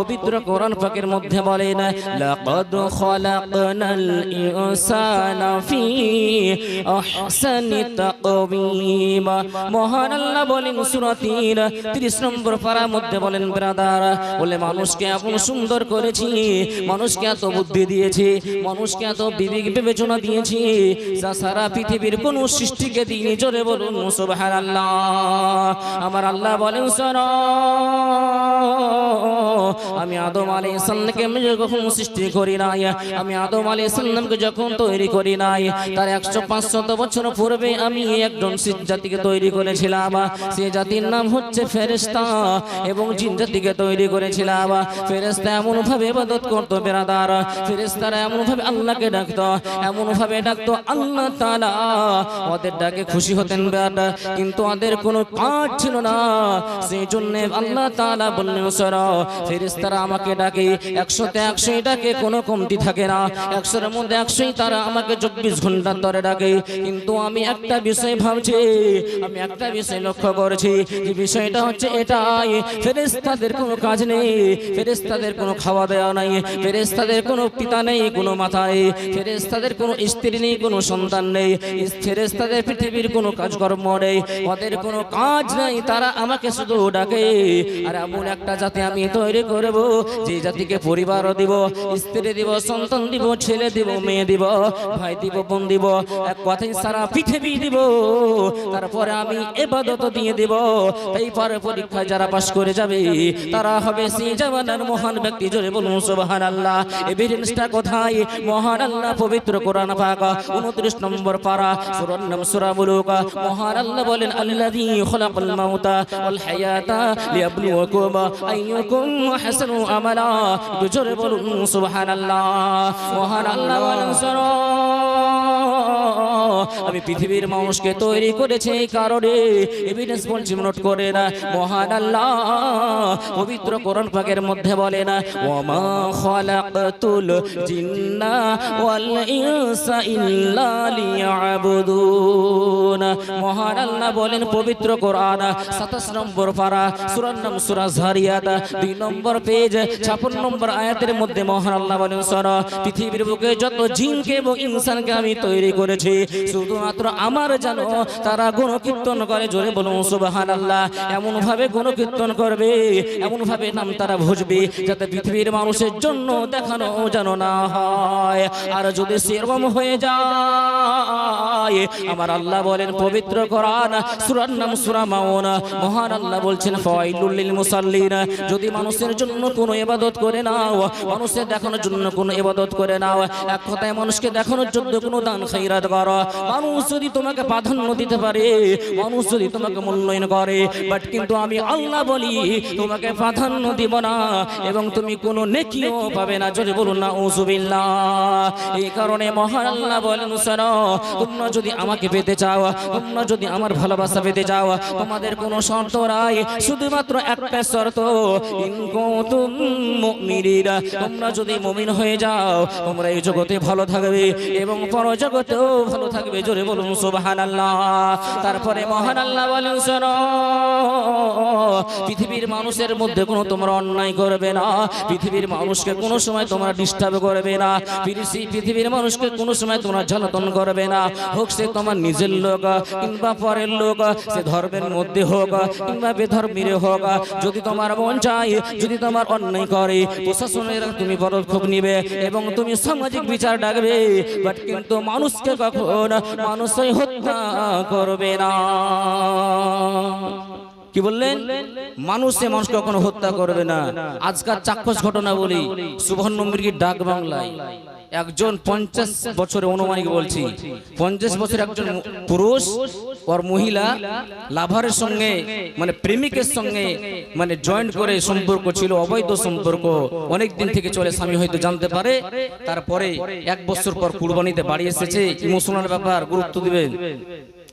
পবিত্র কোরআন পাকের মধ্যে বলেন লাকাদ খালাকনাল ইনসানা ফি আহসানি তাকওয়িম। মহান আল্লাহ বলেন সূরা 30 নম্বর পারার মধ্যে বলেন ব্রাদার, বলে মানুষকে এমন সুন্দর করেছি, মানুষকে এত বুদ্ধি দিয়েছি, মানুষকে এত বিবেক বিবেচনা দিয়েছি যা সারা পৃথিবীর কোন সৃষ্টিকে দিয়ে। জোরে বলুন সুবহানাল্লাহ। আমার আল্লাহ বলেন শোনো, আমি আদম আলাইহিস সালামকে যখন সৃষ্টি করি নাই, আমি আদম আলাইহিস সালামকে যখন তৈরি করি নাই, তার 100-500 বছর পূর্বে আমি একজন জাতিকে তৈরি করেছিলাম। সেই জাতির নাম হচ্ছে ফেরেশতা, এবং জিন জাতিকে তৈরি করেছিলাম। ফেরেশতা এমন ভাবে ইবাদত করতো বিরাদার, ফেরেশতারা এমন ভাবে আল্লাহকে ডাকতো, এমন ভাবে ডাকতো আল্লাহ তাআলা ওদের ডাকে খুশি হতেন বিরাদার, কিন্তু ওদের কোনো কাজ ছিল না। সেই জন্য আল্লাহ তাআলা বললেন সরা, ফেরেশতারা আমাকে ডাকে 100তে 100 ডাকে, কোনো কমতি থাকে না। 100-এর মধ্যে 100ই তারা আমাকে 24 ঘন্টা ধরে ডাকে। কিন্তু আমি একটা বিষয় ভাবছি, আমি একটা বিষয় লক্ষ্য করেছি, যে বিষয়টা হচ্ছে এটাই, ফেরেশতাদের কোনো কাজ নেই, ফেরেশতাদের কোনো খাওয়া দেওয়া নাই, ফেরেশতাদের কোনো পিতা নেই, কোনো মাতা নেই, ফেরেশতাদের কোনো স্ত্রী নেই, কোনো সন্তান নেই, ফেরেশতাদের পৃথিবীর কোনো কাজকর্ম নেই, ওদের কোনো কাজ নাই, তারা আমাকে শুধু ডাকে। আর এমন একটা জাতি আমি তৈরি করব, যে জাতিকে পরিবার দিব, স্ত্রী দিব, সন্তান দিব, ছেলে দিব, মেয়ে দিব, ভাই দিব, বোন দিব, এক কথাই সারা পৃথিবী দিব। তারপরে আমি ইবাদত দিয়ে দিব। এইবারে পরীক্ষায় যারা পাস করে যাবে তারা হবে সেই জামানার মহান ব্যক্তি। জোরে বলুন সুবহানাল্লাহ। এভিডেন্সটা কোথায়? মহান আল্লাহ পবিত্র কোরআন পাক 29 নম্বর পারা সূরার নাম সূরা মুলুক। মহান আল্লাহ বলেন আল্লাযী খালাকাল মাউতা ওয়াল হায়াতা লিয়াবলুয়াকুম আইয়ুকুম আহসানু আমালা। জোরে বলুন সুবহানাল্লাহ। মহান আল্লাহ বলেন শোনো, আমি পৃথিবীর মানুষকে তৈরি করেছি এই কারণে, এভিডেন্স বলছি নোট করে না। মহান আল্লাহ পবিত্র কোরআন পাকের মধ্যে বলে না ওয়ামা খালাকতুল জিন্না ওয়াল ইনসা ইল্লা লিয়াবুদুন। মহান আল্লাহ বলেন পবিত্র কোরআন 27 নম্বর পারা সূরার নাম সূরা যারিয়াত 2 নম্বর পেজ 56 নম্বর আয়াতের মধ্যে মহান আল্লাহ বলেন শোনো, পৃথিবীর বুকে যত জিনকে এবং ইনসানকে আমি তৈরি করেছি শুধুমাত্র আমার জানো তারা গুণকীর্তন করে। জোরে বলুন সুবহানাল্লাহ। এমন ভাবে গুণকীর্তন করবে, এমন ভাবে নাম তারা ভুজবে, যাতে পৃথিবীর মানুষের জন্য দেখানো যেন না হয়। আর যদি সেরকম হয়ে যায়, আমার আল্লাহ বলেন পবিত্র কোরআন সূরার নাম সূরা মাউন, মহান আল্লাহ বলছেন ফাওয়াইলুল লিল মুসাল্লিন। যদি মানুষের জন্য কোনো ইবাদত করে নাও, মানুষের দেখানোর জন্য কোনো ইবাদত করে নাও, এক কথায় মানুষকে দেখানোর জন্য কোনো দান খায়রাত করো, মানুষ যদি তোমাকে প্রাধান্য দিতে পারে, মানুষ যদি তোমাকে মূল্যায়ন করে, বাট কিন্তু আমি আল্লাহ বলি তোমাকে প্রাধান্য দিব না এবং তুমি কোনো নেকিও পাবে না। যদি বলুন না উযুবিল্লাহ। এই কারণে মহান আল্লাহ বলেন শোনো, তোমরা যদি আমাকে পেতে চাও, তোমরা যদি আমার ভালোবাসা পেতে চাও, তোমাদের কোনো শর্ত নাই, শুধুমাত্র একটা শর্ত, ইন কুনতুম মুমিনিনা। তোমরা যদি মুমিন হয়ে যাও, তোমরা এই জগতে ভালো থাকবে এবং পরজগতেও ভালো থাকবে। জোরে বলুন সুবহানাল্লাহ। তারপরে মহান আল্লাহ বলেন শোনো, পৃথিবীর মানুষের মধ্যে কোনো তোমরা অন্যায় করবে না, পৃথিবীর মানুষকে কোনো সময় তোমরা ডিস্টার্ব করবে না, পৃথিবীর মানুষকে কোনো সময় তোমরা জ্বালাতন করবে না, হোক সে তোমার নিজের লোক কিংবা পরের লোক, সে ধর্মের মধ্যে হোক কিংবা বেধর্মীর হোক। যদি তোমার মন চায়, যদি তোমার অন্যায় করে, প্রশাসনের তুমি পদক্ষেপ নিবে এবং তুমি সামাজিক বিচার ডাকবে, বাট কিন্তু মানুষকে কখন মানুষই হত্যা করবে না। কি বললেন? মানুষে মানুষ কখনো হত্যা করবে না। আজকাল চাক্ষুষ ঘটনা বলি, সুবর্ণ মৃগীর ডাক বাংলায় একজন 50 বছরে অনুমানিক বলছি, 50 বছর একজন পুরুষ আর মহিলা লাভারের সঙ্গে মানে প্রেমিকের সঙ্গে মানে জয়েন্ট করে সম্পর্ক ছিল, অবৈধ সম্পর্ক, অনেক দিন থেকে চলে। স্বামী হয়তো জানতে পারে, তারপরে 1 বছর পর কুরবানিতে বাড়ি এসেছে। ইমোশনাল ব্যাপার, গুরুত্ব দিবেন।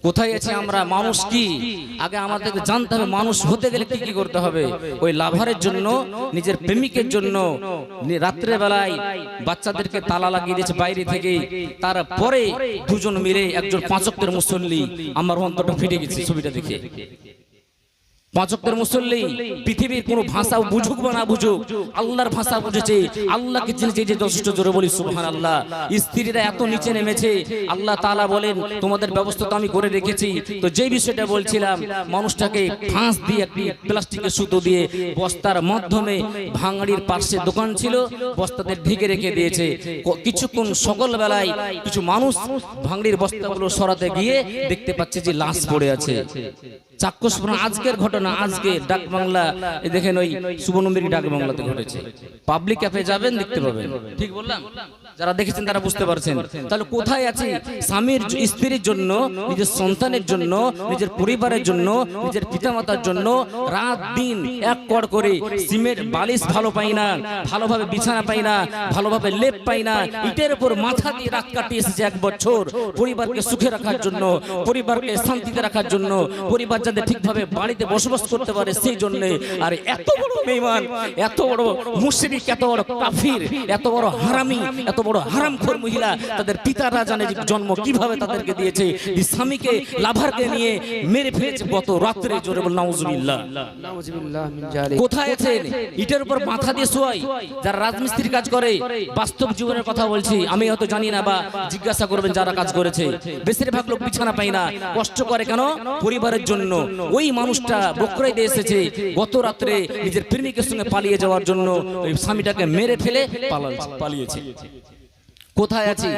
কোথায় আছে আমরা? মানুষ কি আগে আমাদেরকে জানতে হবে, মানুষ হতে গেলে কি কি করতে হবে। ওই লাভারের জন্য, নিজের প্রেমিকের জন্য রাত্রে বেলায় বাচ্চাদেরকে তালা লাগিয়ে দিয়েছে বাইরে থেকে। তারপরে দুজন মিলে একজন 5 ওয়াক্তের মুসল্লি, আমার অন্তরটা ফেটে গেছে ছবিটা দেখে। পাঁচ ওয়াক্তের মুসল্লি, পৃথিবীর কোনো ভাষা বুঝুক বা না বুঝুক, আল্লাহর ভাষা বুঝেছে, আল্লাহকে চিনেছে, যে যথেষ্ট। জোরে বলি সুবহানাল্লাহ। স্ত্রীরা এত নিচে নেমেছে, আল্লাহ তাআলা বলেন তোমাদের ব্যবস্থা তো আমি করে রেখেছি। তো যেই বিষয়টা বলছিলাম, মানুষটাকে ফাঁস দিয়ে একটি প্লাস্টিকের সুতো দিয়ে বস্তার মাধ্যমে, ভাঙড়ির পাশে দোকান ছিল, বস্তাতে ঢেকে রেখে দিয়েছে। কিছুক্ষণ সকাল বেলায় কিছু মানুষ ভাঙড়ির বস্তাগুলো সরাতে গিয়ে দেখতে পাচ্ছে যে লাশ পড়ে আছে। চাক্ষুষপূর্ণ আজকের ঘটনা, আজকে ডাক বাংলা, দেখেন ওই সুবর্ণমুখী ডাক বাংলাতে ঘটেছে। পাবলিক অ্যাপে যাবেন, দেখতে পাবেন। ঠিক বললাম? যারা দেখেছেন তারা বুঝতে পারছেন। তাহলে কোথায় আছে স্বামীর, স্ত্রীর জন্য, নিজের সন্তানের জন্য, নিজের পরিবারের জন্য, নিজের পিতামাতার জন্য রাত দিন এক কর করে সিমেন্ট বালিশ ভালো পাই না, ভালোভাবে বিছানা পাই না, ভালোভাবে লেপ পাই না, ইটের উপর মাথা দিয়ে রাত কাটিয়ে এসেছে 1 বছর পরিবারকে সুখে রাখার জন্য, পরিবারকে শান্তিতে রাখার জন্য, পরিবার যাতে ঠিকভাবে বাড়িতে বসবাস করতে পারে সেই জন্য। আর এত বড় বেঈমান, এত বড় মুশরিক, এত বড় কাফির, এত বড় হারামি, এত বড় হারামখোর মহিলা, তাদের পিতারা জানে যে জন্ম কিভাবে তাদেরকে দিয়েছে, যে স্বামীকে লাভারকে নিয়ে মেরে ফেলেছে গত রাত্রে। জোরে বল নাউজুবিল্লাহ। কোথায় আছেন? ইটের উপর মাথা দিয়ে শোয়াই যারা রাজমিস্ত্রির কাজ করে, বাস্তব জীবনের কথা বলছি, আমি হয়তো জানি না, বা জিজ্ঞাসা করবেন যারা কাজ করেছে। বেশিরভাগ লোক বিছানা পায় না, কষ্ট করে কেন? পরিবারের জন্য। ওই মানুষটা বকরাই দিয়ে এসেছে গত রাত্রে নিজের প্রেমিকের সঙ্গে পালিয়ে যাওয়ার জন্য, ওই স্বামীটাকে মেরে ফেলে পালিয়েছে। কোথায় আছি?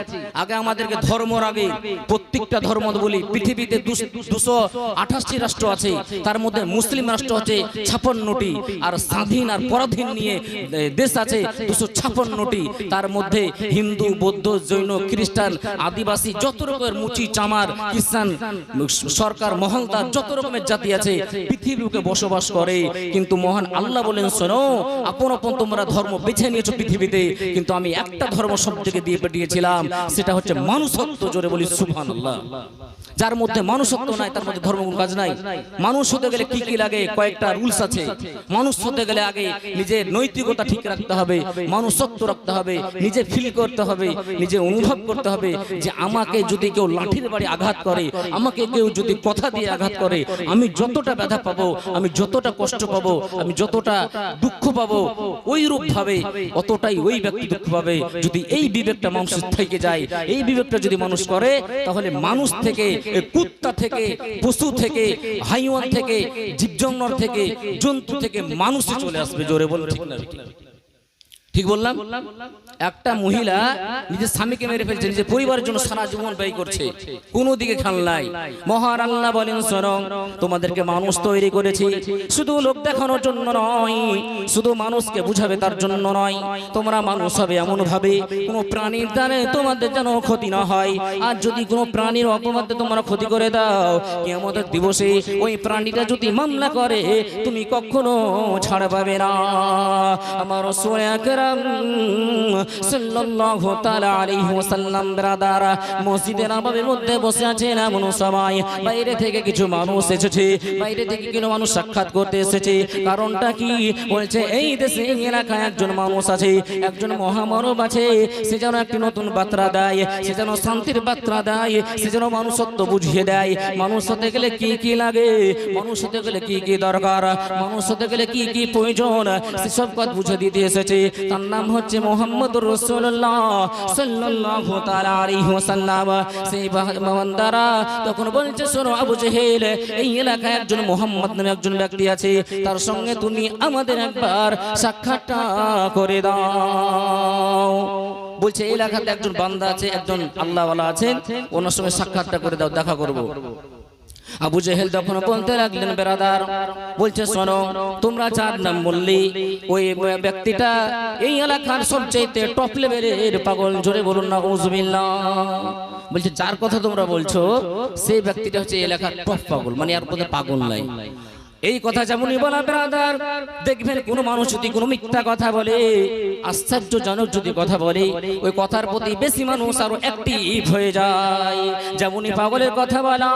আগে আমাদেরকে ধর্মর আগে প্রত্যেকটা ধর্ম বলি, পৃথিবীতে 228টি রাষ্ট্র আছে, তার মধ্যে মুসলিম রাষ্ট্র আছে 56টি, আর স্বাধীন আর পরাধীন নিয়ে দেশ আছে 256টি। তার মধ্যে হিন্দু, বৌদ্ধ, জৈন, খ্রিস্টান, আদিবাসী, যত রকমের মুচি চামার, খ্রিস্টান, সরকার, মহলদার, যত রকমের জাতি আছে পৃথিবীতে বসবাস করে। কিন্তু মহান আল্লাহ বলেন, শোনো, আপন আপন তোমরা ধর্ম বেছে নিয়েছো পৃথিবীতে, কিন্তু আমি একটা ধর্ম সব থেকে দিয়ে পাঠিয়েছিলাম, সেটা হচ্ছে মানুষত্ব। জোরে বলি সুবহানাল্লাহ। যার মধ্যে মানুষত্ব নাই, তার মধ্যে ধর্মগুলো কাজ নাই। মানুষ হতে গেলে কি কি লাগে? কয়েকটা রুলস আছে। মানুষ হতে গেলে আগে নিজের নৈতিকতা ঠিক রাখতে হবে, মানুষত্ব রাখতে হবে, নিজে ফিল করতে হবে, নিজে অনুভব করতে হবে যে আমাকে যদি কেউ লাঠির বাড়ি আঘাত করে, আমাকে কেউ যদি কথা দিয়ে আঘাত করে, আমি যতটা ব্যথা পাবো, আমি যতটা কষ্ট পাবো, আমি যতটা দুঃখ পাবো, ওই রূপ ভাবে অতটাই ওই ব্যক্তি দুঃখ পাবে। যদি এই বিবেকটা মানুষের থেকে যায়, এই বিবেকটা যদি মানুষ করে, তাহলে মানুষ থেকে, কুত্তা থেকে, পশু থেকে, হাইওয়ান থেকে, জীবজন্তুর থেকে, জন্তু থেকে মানুষে চলে আসবে। জোরে বল ঠিক না? ঠিক বললাম? একটা মহিলা নিজের স্বামীকে মেরে ফেলছে, নিজের পরিবারের জন্য সারা জীবন ব্যয় করছে, কোনো দিকে খেয়াল নাই। মহান আল্লাহ বলেন, শোনো, তোমাদেরকে মানুষ তৈরি করেছি শুধু লোক দেখানোর জন্য নয়, শুধু মানুষকে বুঝাবে তার জন্য নয়। তোমরা মানুষ হবে এমন ভাবে কোনো প্রাণীর দ্বারা তোমাদের যেন ক্ষতি না হয়। আর যদি কোনো প্রাণীর অপমানে তোমরা ক্ষতি করে দাও, কিয়ামতের দিবসে ওই প্রাণীটা যদি মামলা করে, তুমি কখনো ছাড় পাবে না। আমার রাসূল আকরাম সাল্লাল্লাহু তাআলা আলাইহি ওয়াসাল্লাম ব্রাদার মসজিদের নববীর মধ্যে বসে আছেন। এমন সময় বাইরে থেকে কিছু মানুষ এসেছে, বাইরে থেকে কিছু মানুষ সাক্ষাৎ করতে এসেছে। কারণটা কি? বলছে এই দেশে, এই এলাকায় একজন মানুষ আছে, একজন মহামানব আছে, সে যেন একটি নতুন বার্তা দেয়, সে যেন শান্তির বার্তা দেয়, সে যেন মানুষত্ব বুঝিয়ে দেয়। মানুষ হতে গেলে কি কি লাগে, মানুষ হতে গেলে কি কি দরকার, মানুষ হতে গেলে কি কি প্রয়োজন, সেসব কথা বুঝে দিতে এসেছে। তার নাম হচ্ছে মুহাম্মদুর রাসূলুল্লাহ সাল্লাল্লাহু তাআলা আলাইহি ওয়াসাল্লাম। সেই বান্দারা তখন বলছে, শোনো আবু জেহেল, এই এলাকায় একজন মুহাম্মদ নামে একজন ব্যক্তি আছে, তার সঙ্গে তুমি আমাদের একবার সাক্ষাৎটা করে দাও। বলছে এই এলাকাতে একজন বান্দা আছে, একজন আল্লাহওয়ালা আছেন, ওনার সঙ্গে সাক্ষাৎটা করে দাও, দেখা করব। আবু জেহেল তখন বলতে লাগলেন, বেরাদার, বলছে শোনো, তোমরা যার নাম বললি ওই ব্যক্তিটা এই এলাকার সবচেয়ে টপ লেভেলের পাগল। জোরে বলুন না উযুবিল্লাহ। বলছে যার কথা তোমরা বলছো সেই ব্যক্তিটা হচ্ছে এলাকার টপ পাগল, মানে আর মধ্যে পাগল নাই। এই কথা যেমনই বলা ব্রাদার, দেখবেন কোন মানুষ যদি কোনো মিথ্যা কথা বলে, আশ্চর্যজনক যদি কথা বলে, ওই কথার প্রতি বেশি মানুষ আরো অ্যাক্টিভ হয়ে যায়। যেমনই পাগলের কথা বলা,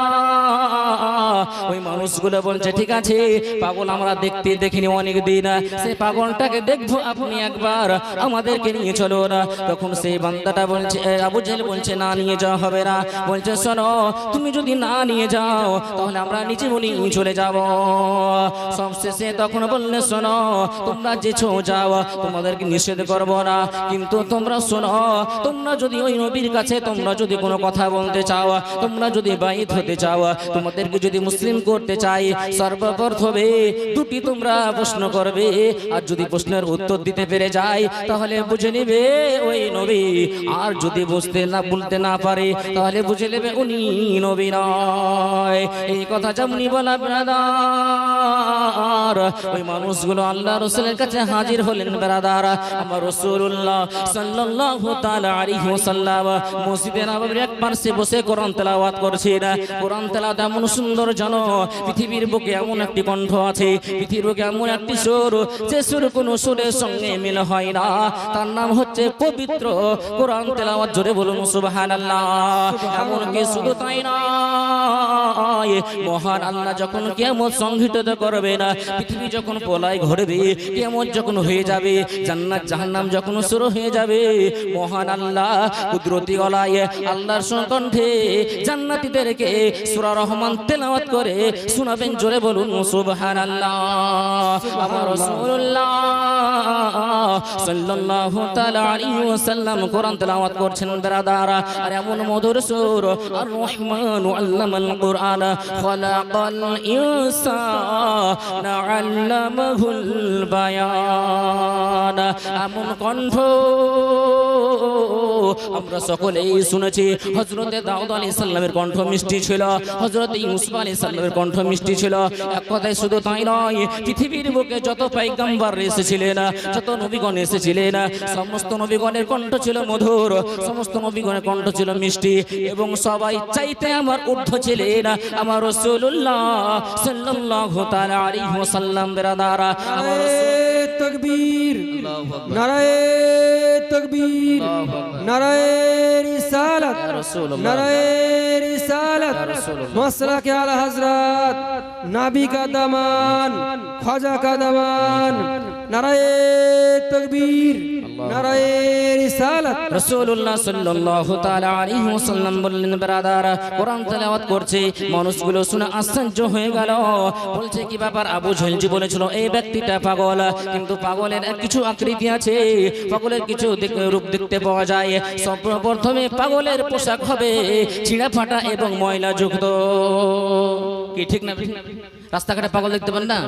ওই মানুষগুলো বলছে ঠিক আছে পাগল আমরা দেখতে দেখিনি অনেক দিন, সেই পাগলটাকে দেখবো, আপনি একবার আমাদেরকে নিয়ে চলো না। তখন সেই বান্দাটা বলছে, আবু জেহেল বলছে না, নিয়ে যাওয়া হবে না। বলছে শোনো, তুমি যদি না নিয়ে যাও তাহলে আমরা নিজে চলে যাব। সবশেষে তখন বললে শোনো তোমরা যেছো যাও তোমাদেরকে নিষেধ করব না কিন্তু তোমরা শোনো তোমরা যদি ওই নবীর কাছে তোমরা যদি কোনো কথা বলতে চাও তোমরা যদি বাইত হতে চাও তোমাদেরকে যদি মুসলিম করতে চাই সর্বপ্রথমে দুটি তোমরা প্রশ্ন করবে আর যদি প্রশ্নের উত্তর দিতে পেরে যায় তাহলে বুঝে নেবে ওই নবী আর যদি বুঝতে না বলতে না পারে তাহলে বুঝে নেবে উনি নবী নয় এই কথা যেমনি বলা ব্রাদার ওই মানুষগুলো আল্লাহ রাসূলের কাছে হাজির হলেন ব্রাদার আমার রাসূলুল্লাহ সাল্লাল্লাহু তাআলা আলাইহি ওয়াসাল্লাম মসজিদে নববীর এক পাশে বসে কোরআন তেলাওয়াত করছেন কোরআন তেলাওয়াত এমন সুন্দর জানো পৃথিবীর বুকে এমন একটি কণ্ঠ আছে পৃথিবীর বুকে এমন একটি সুর যে সুর কোনো সুরের সঙ্গে মিল হয় না তার নাম হচ্ছে পবিত্র কোরআন তেলাওয়াত জোরে বলুন সুবহানাল্লাহ এমন কি শুধু তাই না মহান আল্লাহ যখন কিয়ামত সংঘটিত করবে না পৃথিবী যখন প্রলয় ঘটবে কিয়ামত যখন হয়ে যাবে জান্নাত জাহান্নাম যখন শুরু হয়ে যাবে মহান আল্লাহ কুদরতি গলায় আল্লাহর কণ্ঠে জান্নাতীদেরকে সূরা রহমান তেলাওয়াত করে শোনাবেন জোরে বলুন সুবহানাল্লাহ আমার রাসূলুল্লাহ সাল্লাল্লাহু তাআলা আলাইহি ওয়াসাল্লাম কোরআন তেলাওয়াত করছেন ব্রাদার আর এমন মধুর সুর আর রহমান আল্লামাল কুরআন খালাকাল ইনসানা আল্লামাহুল বায়ান এমন কণ্ঠ আমরা সকলেই শুনেছি হযরতে দাউদ আলাইহিস সালামের কণ্ঠ মিষ্টি ছিল হযরতে ইউসুফ আলাইহিস সালামের কণ্ঠ মিষ্টি ছিল এক কথায় শুধু তাই নয় পৃথিবীর বুকে যত পয়গম্বর এসেছিলেন যত নবীগণ এসেছিলেন সমস্ত নবীগণের কণ্ঠ ছিল মধুর সমস্ত নবীগণের কণ্ঠ ছিল মিষ্টি এবং সবাই চাইতে আমার ঊর্ধ্ব ছিলেন আমার রাসূলুল্লাহ সাল্লাল্লাহু তাআলা আলাইহি ওয়াসাল্লাম ব্রাদার আমার তাকবীর নারায়ে তাকবীর নারায়ে রিসালাত নারায়ে রিসালাত মাসলা কে আলা হযরত নবী কা দামান খ্বাজা কা দামান নারায়ে তাকবীর নারায়ে রিসালাত রাসূলুল্লাহ সাল্লাল্লাহু তাআলা আলাইহি ওয়াসাল্লাম বললেন ব্রাদার কোরআন তেলাওয়াত করছে মানুষগুলো শুনে আশ্চর্য হয়ে গেল বলছে কি ব্যাপার আবু জাহেল বলেছিল এই ব্যক্তিটা পাগল কিন্তু পাগলের কিছু আকৃতি আছে পাগলের কিছু রূপ দেখতে পাওয়া যায় সর্বপ্রথমে পাগলের পোশাক হবে ছিঁড়া ফাটা এবং ময়লা যুক্ত কি ঠিক না রাস্তাঘাটে পাগল দেখতে পান না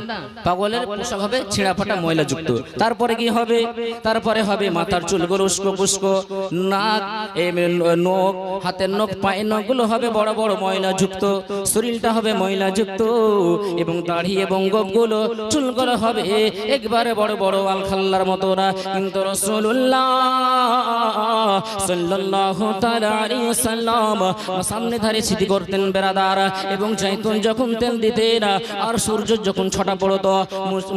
পাগলের পোশাক হবে ছিঁড়া ফাটা ময়লা যুক্ত তারপরে কি হবে তারপরে হবে মাথার চুলগুলো উস্কো পুস্কো নাক নখ হাতের নখ পায়ের নখগুলো হবে বড় বড় ময়লা যুক্ত শরীরটা হবে ময়লা যুক্ত এবং দাড়ি এবং গোঁফগুলো চুলগুলো হবে একবারে বড় বড় আলখাল্লার মতো না কিন্তু রাসূলুল্লাহ সাল্লাল্লাহু তাআলা আলাইহি ওয়াসাল্লাম সামনে ধারে সিটি করতেন ব্রাদার এবং জাইতুন যখন তেল দিতেন আর সূর্য যখন ছটা পড়তো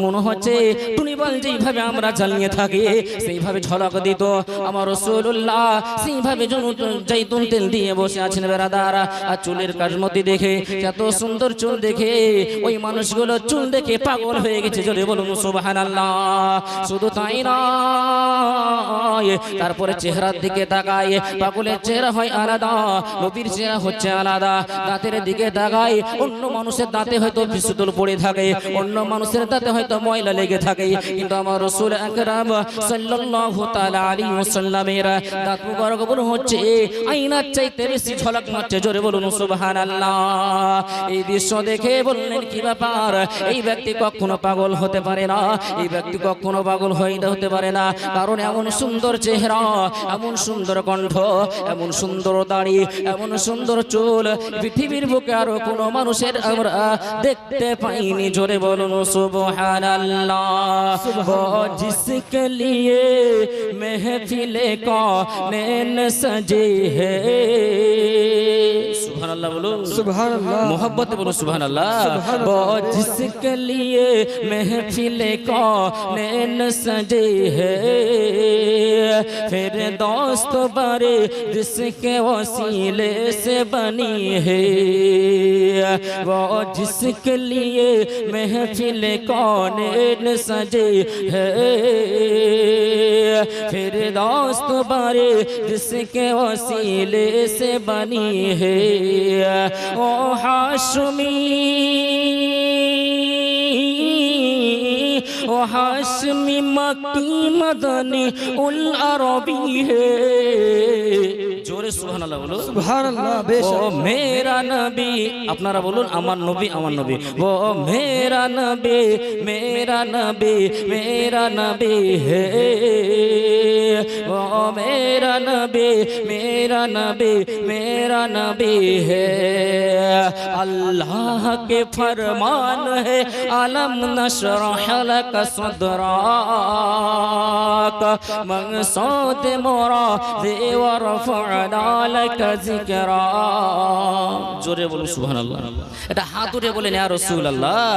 মনে হচ্ছে টুনিবাল যেইভাবে আমরা জ্বালিয়ে থাকি সেইভাবে ঝলক দিত আমার রাসূলুল্লাহ সেইভাবে জাইতুন তেল দিয়ে বসে আছেন ব্রাদার আর চুলের কাজমতি দেখে এত সুন্দর চুল দেখে ওই মানুষগুলো চুল দেখে পাগল হয়ে গেছে জোরে বলুন সুবহানাল্লাহ শুধু তাই নয় তারপরে চেহারার দিকে তাকায় পাগলের চেহারা হয় আলাদা নবীর চেহারা হচ্ছে আলাদা দাঁতের দিকে তাকায় অন্য মানুষের দাঁতে হয়তো বিশুদ্ধ পড়ে থাকে অন্য মানুষের দাঁতে হয়তো ময়লা লেগে থাকে কিন্তু আমার রাসূল আকরাম সাল্লাল্লাহু তাআলা আলাইহি ওয়াসাল্লামের দাঁত মুবারকগুলো হচ্ছে আয়নার চাইতে বেশি ঝলক মারছে জোরে বলুন সুবহানাল্লাহ এই দৃশ্য দেখে বললেন কি ব্যাপার এই ব্যক্তি কখনো পাগল হতে পারে না এই ব্যক্তি কখনো পাগল হতে পারে না কারণ এমন সুন্দর চেহারা এমন সুন্দর কণ্ঠ এমন সুন্দর দাড়ি এমন সুন্দর চুল পৃথিবীর বুকে আরো কোনো মানুষের আমরা দেখতে পাইনি জোরে বলুন সুবহানাল্লাহ जिसके लिए महफिले कौन सजे है सुभान अल्लाह बोलो सुभान अल्लाह मोहब्बत बोलो सुभान अल्लाह वो जिसके लिए महफिले कौन सजे है फिर दोस्त बारे जिसके वसीले से बनी है वो जिसके लिए महफिल कौन सजे है फिर दोस्त बारे जिसके वसीले से बनी है ओ हाशमी वो हाशमी मक्की मदनी उल अरबी है। जोरे सुभान अल्लाह बोलो। सुभानअल्लाह वो बेशक मेरा नबी, अपनारा बोलुन আমার নবী আমার নবী। वो मेरा नबी मेरा नबी मेरा नबी है। वो मेरा नबी मेरा नबी मेरा नबी है। अल्लाह के फरमान है अलम नशरह लक सदरक मक़सूद मुराद व रफ़अना लक ज़िकरा। जोरे बोलो सुभानअल्लाह। এটা হাত উঠে বলেন ইয়া রাসূলুল্লাহ।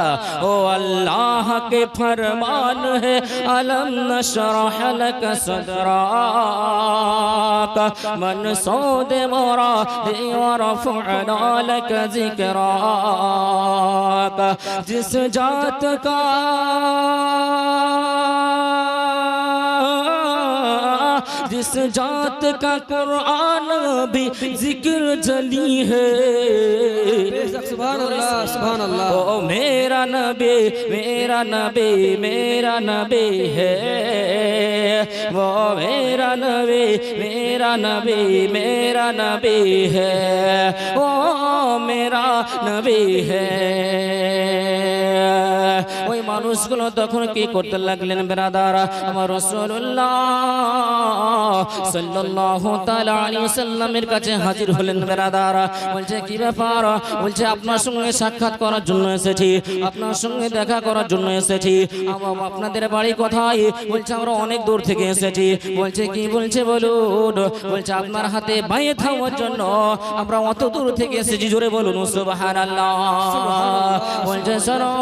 ও আল্লাহ के फरमान है अलम नशरह लक सदरक मक़सूद मुराद व रफ़अना लक ज़िकरक। जिस जात का जिस जात का कुरान भी जिक्र जली है। बेशक सुभानअल्लाह सुभानअल्लाह ओ मेरा नबी मेरा नबी मेरा नबी है। वो मेरा नबी मेरा नबी मेरा नबी है। वो मेरा नबी है। ওই মানুষগুলো তখন কি করতে লাগলেন বেরাদারা? আমার রাসূলুল্লাহ সাল্লাল্লাহু তাআলা আলাইহি সাল্লামের কাছে হাজির হলেন বেরাদারা। বলছে কি ব্যাপার? বলছে আপনার সঙ্গে সাক্ষাৎ করার জন্য এসেছি, আপনার সঙ্গে দেখা করার জন্য এসেছি। আপনাদের বাড়ি কোথায়? বলছে আমরা অনেক দূর থেকে এসেছি। বলছে কি বলছে বলুন? বলছে আপনার হাতে বায়াত হওয়ার জন্য আমরা অত দূর থেকে এসেছি। জোরে বলুন সুবহানাল্লাহ। বলছে শোনো,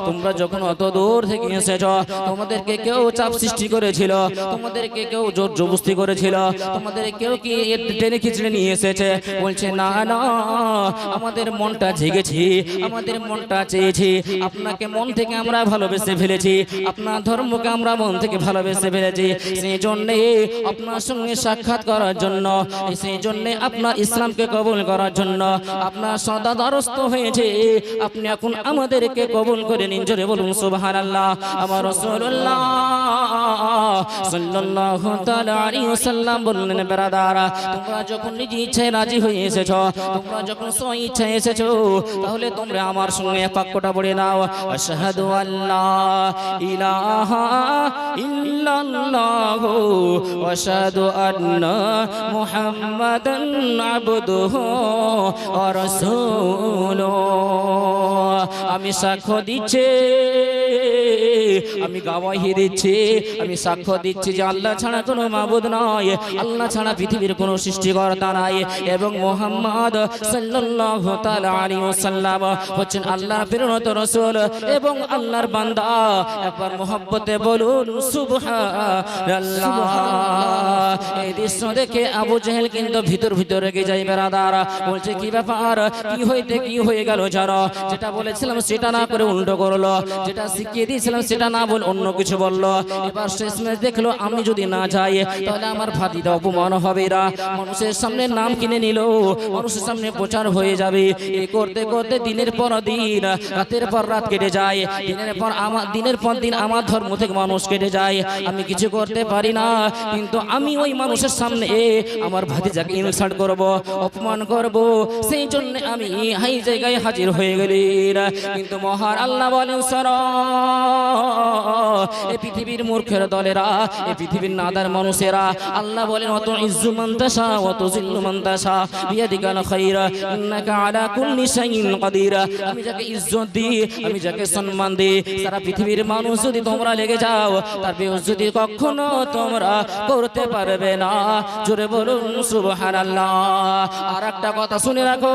তোমরা যখন অত দূর থেকে এসেছ তোমাদেরকে কেউ চাপ সৃষ্টি করেছিল, তোমাদেরকে কেউ জোর জবরদস্তি করেছিল, তোমাদের কেউ কি টেনে খিচড়ে নিয়ে এসেছে? বলছে না না, আমাদের মনটা জেগেছি, আমাদের মনটা চেয়েছি, আপনাকে মন থেকে আমরা ভালোবেসে ফেলেছি, আপনার ধর্মকে আমরা মন থেকে ভালোবেসে ফেলেছি। সেই জন্যে আপনার সঙ্গে সাক্ষাৎ করার জন্য, সেই জন্যে আপনার ইসলামকে কবুল করার জন্য আপনার সদা দ্বারস্থ হয়েছে। আপনি এখন আমাদেরকে কবুল করে নিন। জোরে বলুন সুবহানাল্লাহ। আমার রাসূলুল্লাহ সাল্লাল্লাহু তাআলা আলাইহি ওয়াসাল্লাম বললেন বেরাদারা, তোমরা যখন নিজ ইচ্ছায় রাজি হয়ে এসেছো, তোমরা যখন স্ব ইচ্ছায় এসেছো, তাহলে তোমরা আমার সঙ্গে বাক্যটা পড়ে নাও, আশহাদু আল্লা ইলাহা ইল্লাল্লাহু ওয়া আশহাদু আন্না মুহাম্মাদান আবদুহু ওয়া রাসূলুহু। আমি সাক্ষ্য দিচ্ছি, আমি গাওয়াহি দিচ্ছি, আমি সাক্ষ্য দিচ্ছি যে আল্লাহ ছাড়া কোনো মাবুদ নয়, আল্লাহ ছাড়া পৃথিবীর কোনো সৃষ্টিকর্তা নাই, এবং মুহাম্মদ সাল্লাল্লাহু তাআলা আলাইহি ওয়াসাল্লাম হচ্ছেন আল্লাহর প্রেরিত রাসূল এবং আল্লাহর বান্দা। একবার মহব্বতে বলুন সুবহানাল্লাহ। এই দৃশ্য দেখে আবু জেহেল কিন্তু ভিতর ভিতর রেগে যায় বেরাদার। বলছে কি ব্যাপার, কি হইতে কি হয়ে গেল? যারা যেটা বলেছিলাম সেটা না করে উল্টো করলো, যেটা শিখিয়ে দিয়েছিলাম সেটা না বল অন্য কিছু বললো। এবার শেষমেশ দেখলো আমি যদি না যাই তাহলে আমার ভাতিটা অপমান হবে, না মানুষের সামনে নাম কিনে নিল, মানুষের সামনে প্রচার হয়ে যাবে। এই করতে করতে দিনের পর দিন, রাতের পর রাত কেটে যায়, দিনের পর দিন আমার ধর্ম থেকে মানুষ কেটে যায়। আমি কিছু করতে পারি না, কিন্তু আমি ওই মানুষের সামনে আমার ভাতিজাকে ইনসাল্ট করব, অপমান করব, সেই জন্য আমি এই জায়গায় হাজির হয়ে গেলি। কিন্তু মহান আল্লাহ বলেন সরা, এই পৃথিবীর মূর্খের দলেরা, এই পৃথিবীর নাদার মানুষেরা, আল্লাহ বলেন অত ইজ্জু মান তাশা ওয়া তুযিল্লু মান তাশা বিয়াদিকাল খায়র ইন্নাকা আলা কুল্লি শাইইন কাদির। আমি যাকে ইজ্জত দিই, আমি যাকে সম্মান দিই, সারা পৃথিবীর মানুষ যদি তোমরা লেগে যাও তার বেইজ্জতি কখনো তোমরা করতে পারবে না। জোরে বলুন সুবহানাল্লাহ। আর একটা কথা শুনে রাখো,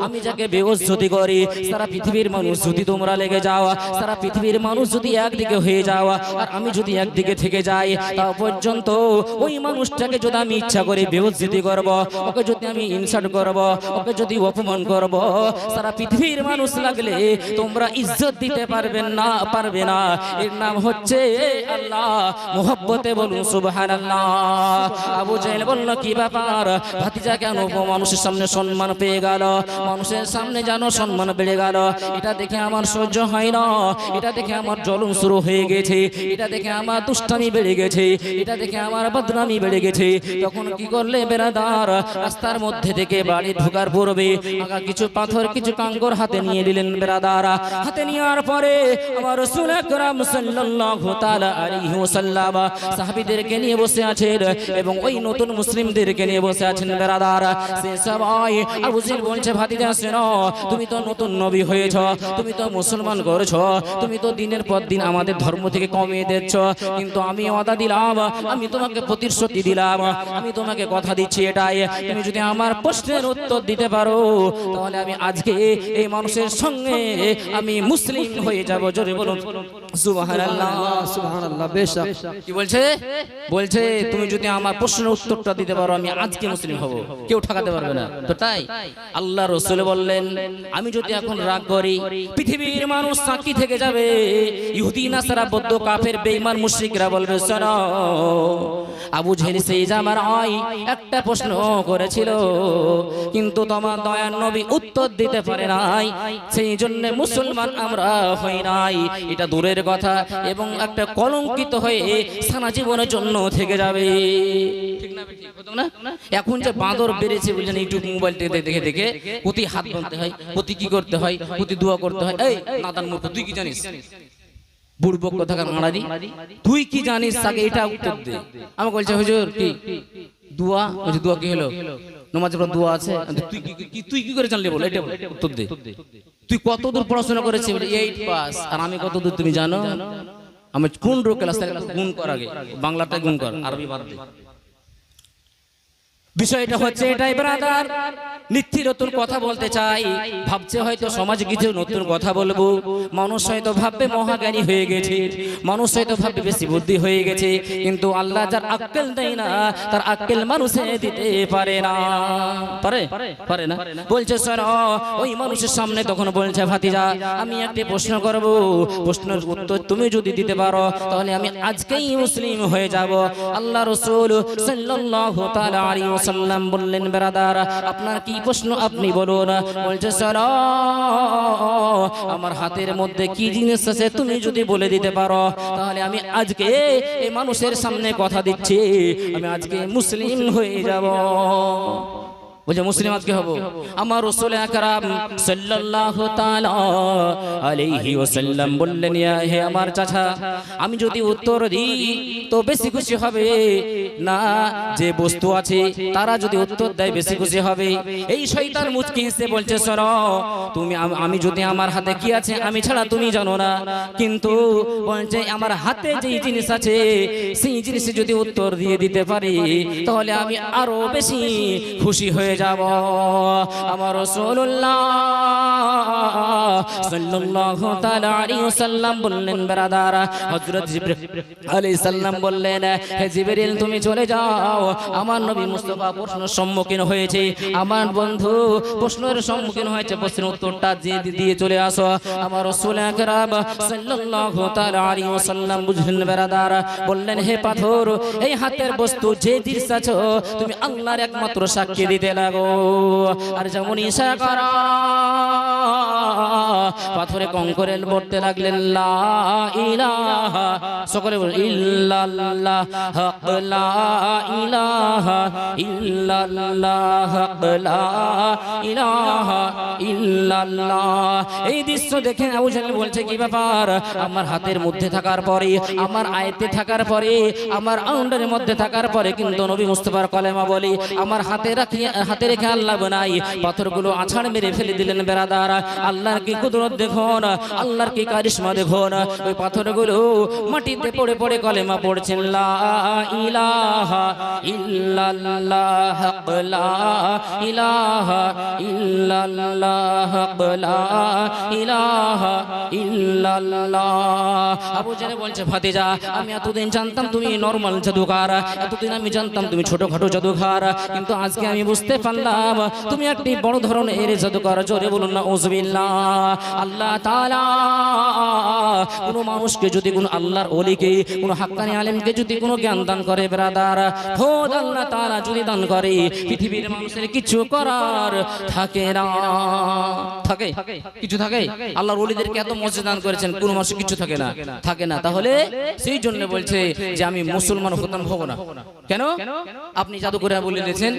আমি যাকে বেইজ্জতি করি, সারা পৃথিবীর মানুষ যদি তোমরা লেগে যাও, সারা পৃথিবীর মানুষ যদি একদিকে হয়ে যাও আর আমি যদি একদিকে থেকে যাই তা পর্যন্ত ওই মানুষটাকে যদি আমি ইচ্ছা করে বেইজ্জতি করব, ওকে যদি আমি ইনসাল্ট করব, ওকে যদি অপমান করব, সারা পৃথিবীর মানুষ লাগলে তোমরা ইজ্জত দিতে পারবে না। এর নাম হচ্ছে আল্লাহ। মুহাব্বতে বলুন সুবহানাল্লাহ। আবু জাহেল বলল কি ব্যাপার ভাতিজা, কেন মানুষের সামনে সম্মান পেয়ে গেল, মানুষের সামনে যেন সম্মান বেড়ে গেল, এটা দেখে আমার সহ্য হয় না, এটা দেখে আমার জ্বলন শুরু হয়ে গেছে, এটা দেখে আমার দুষ্টামি বেড়ে গেছে, এটা দেখে আমার বদনামি বেড়ে গেছে। তখন কি করলে বেরাদার, রাস্তার মধ্যে থেকে বাড়ি ঢোকার পূর্বে কিছু পাথর কিছু কাঙ্গর হাতে নিয়ে নিলেন বেরাদার। হাতে নেওয়ার পরে আমার রাসূল আকরাম সাল্লাল্লাহু তাআলা আলাইহি ওয়াসাল্লাম সাহাবীদেরকে নিয়ে বসে আছেন এবং ওই নতুন মুসলিমদেরকে নিয়ে বসে আছেন বেরাদার। সে সবাই আবু জাহেল বলছে ভাতিজা শোনো, তুমি তো নতুন নবী হয়েছ, তুমি তো মুসলমান করেছো, তুমি তো দিনের পর দিন আমাদের ধর্ম থেকে কমিয়ে দিচ্ছ, কিন্তু আমি ওয়াদা দিলাম, আমি তোমাকে প্রতিশ্রুতি দিলাম, আমি তোমাকে কথা দিচ্ছি এটাই, তুমি যদি আমার প্রশ্নের উত্তর দিতে পারো তাহলে আমি আজকে এই মানুষের সঙ্গে আমি মুসলিম হয়ে যাব। জোরে বলুন সুবহানাল্লাহ। সুবহানাল্লাহ। বেশক কি বলছে? বলছে তুমি যদি আমার প্রশ্নের উত্তরটা দিতে পারো আমি আজকে মুসলিম হব, কেউ ঠকাতে পারবে না। তো তাই আল্লাহ রাসূল বললেন আমি যদি এখন রাগ করি পৃথিবীর মানুষ সাক্ষী থেকে যাবে, ইহুদি নাসারা বৌদ্ধ কাফের বেঈমান মুশরিকরা বলবে শোনো আবু জাহেল সেই জামার একটা প্রশ্ন করেছিল কিন্তু তোমার দয়ার নবী উত্তর দিতে পারে নাই, সেই জন্য মুসলমান আমরা হই নাই। এটা দূরের কথা এবং একটা কলঙ্কিত হয়ে সারা জীবনের জন্য থেকে যাবে। ঠিক না? ঠিক হতো না? এখন যে বাঁদর বেড়েছে বুঝলেন, ইউটিউব মোবাইল দেখে দেখে প্রতি হাত বাঁধতে হয়, প্রতি কি করতে হয়, প্রতি দোয়া করতে হয়। এই নাদান মূর্খ, তুই কি জানিস? বুড়বক কথাকার মারাদি, তুই কি জানিস? আগে এটা উত্তর দে। আমাকে বলছে হুজুর কি দোয়া? বলছে দোয়া কি হলো? নামাজের পর দোয়া আছে। তুই কি করে জানলি? বল এটা উত্তর দে। তুই কতদূর পড়াশোনা করেছিস? 8 পাস। আর আমি কতদূর তুমি জানো? আমি কোন ক্লাস থেকে গুণ কর, আগে বাংলাটা গুণ কর, আরবি বাদ দে। বিষয়টা হচ্ছে এটাই ব্রাদার, নিত্য নতুন কথা বলতে চাই, ভাবছে হয়তো সমাজে কিছু নতুন কথা বলবো, মানুষ হয়তো ভাববে মহাজ্ঞানী হয়ে গেছে, মানুষ হয়তো ভাববে বেশি বুদ্ধি হয়ে গেছে, কিন্তু আল্লাহ যার আক্কেল দেয় না তার আক্কেল মানুষে দিতে পারে না। পারে না? বলছে স্যার ওই মানুষের সামনে তখন বলছে ভাতিজা আমি একটা প্রশ্ন করব, প্রশ্নের উত্তর তুমি যদি দিতে পারো তাহলে আমি আজকেই মুসলিম হয়ে যাব। আল্লাহ রাসূল সাল্লাল্লাহু তাআলা আলাইহি ওয়াসাল্লাম বললেন ব্রাদার আপনার কি প্রশ্ন আপনি বলুন। বলছে স্যার আমার হাতের মধ্যে কি জিনিস আছে তুমি যদি বলে দিতে পারো তাহলে আমি আজকে এই মানুষের সামনে কথা দিচ্ছি আমি আজকে মুসলিম হয়ে যাব। বলছে মুসলিম আজকে হব। আমার রাসূল আকরাম সাল্লাল্লাহু তাআলা আলাইহি ওয়াসাল্লাম বললেন হে আমার চাচা আমি যদি উত্তর দিই তো বেশি খুশি হবে না যে বস্তু আছে তারা যদি উত্তর দেয় বেশি খুশি হবে। এই শয়তান মুচকি হেসে বলছে সর তুমি আমি যদি আমার হাতে কি আছে আমি ছাড়া তুমি জানো না, কিন্তু বলছে আমার হাতে যেই জিনিস আছে সেই জিনিসে যদি উত্তর দিয়ে দিতে পারি তাহলে আমি আরো বেশি খুশি হয়ে যাব। আমার রাসূলুল্লাহ সাল্লাল্লাহু তাআলা আলাইহি ওয়াসাল্লাম বললেন ব্রাদার হযরত জিবরিল আলাইহিস সালাম বললেন হে জিবরিল তুমি চলে যাও, আমার নবী মুস্তাফা প্রশ্নের সম্মুখীন হয়েছে, আমার বন্ধু প্রশ্নের সম্মুখীন হয়েছে, প্রশ্নের উত্তরটা দিয়ে চলে আসো। আমার রাসূল আকরাম সাল্লাল্লাহু তাআলা আলাইহি ওয়াসাল্লাম বুঝলেন ব্রাদার বললেন হে পাথর এই হাতের বস্তু যে জিনিস আছে তুমি আল্লাহর একমাত্র সাক্ষী দিতে লাগো। আর যেমন ইশারা করা পাথরে কঙ্করের পড়তে লাগলেন লা ইলাহা, সকলে বলেন ইল্লাল্লাহ হক লা ইলাহা ইল্লাল্লাহ হক লা ইলাহা ইল্লাল্লাহ। এই দৃশ্য দেখে আবু জাহেল বলছে কি ব্যাপার আমার হাতের মধ্যে থাকার পরে আমার আয়াতে থাকার পরে আমার আউন্ডারের মধ্যে থাকার পরে কিন্তু নবী মুস্তাফার কলেমা বলি আমার হাতে রেখে আল্লাহ বানাই পাথরগুলো আছাড় মেরে ফেলে দিলেন বেরাদার আল্লাহর কি কুদরত দেখুন আল্লাহর কি কারিশমা দেখুন ওই পাথরগুলো মাটিতে পড়ে পড়ে কলেমা পড়ছেন লা ইলাহা ইল্লাল্লাহ লা ইলাহা ইল্লাল্লাহ লা ইলাহা ইল্লাল্লাহ আবু জাহেল বলছে ভাতিজা আমি এতদিন জানতাম তুমি নরমাল জাদুকার এতদিন আমি জানতাম তুমি ছোটখাটো জাদুকার কিন্তু আজকে আমি বুঝতে পারলাম তুমি একটি বড় ধরনের জাদুকর জোরে বলুন না উযবিল্লাহ আল্লাহ তাআলা কোন মানুষকে যদি কোন আল্লাহর ওলিকে কোন হাক্কানি আলেমকে যদি কোন জ্ঞান দান করে ব্রাদার খোদ আল্লাহ তাআলা যদি দান করে পৃথিবীর মানুষের কিছু করার থাকে না থাকে কিছু থাকে আল্লাহর ওলিদেরকে এত মর্যাদা দান করেছেন কোন মানুষের কিছু থাকে না তাহলে সেই জন্য বলছে যে আমি মুসলমান হতাম হব না কেন আপনি জাদু করে বলে দিয়েছেন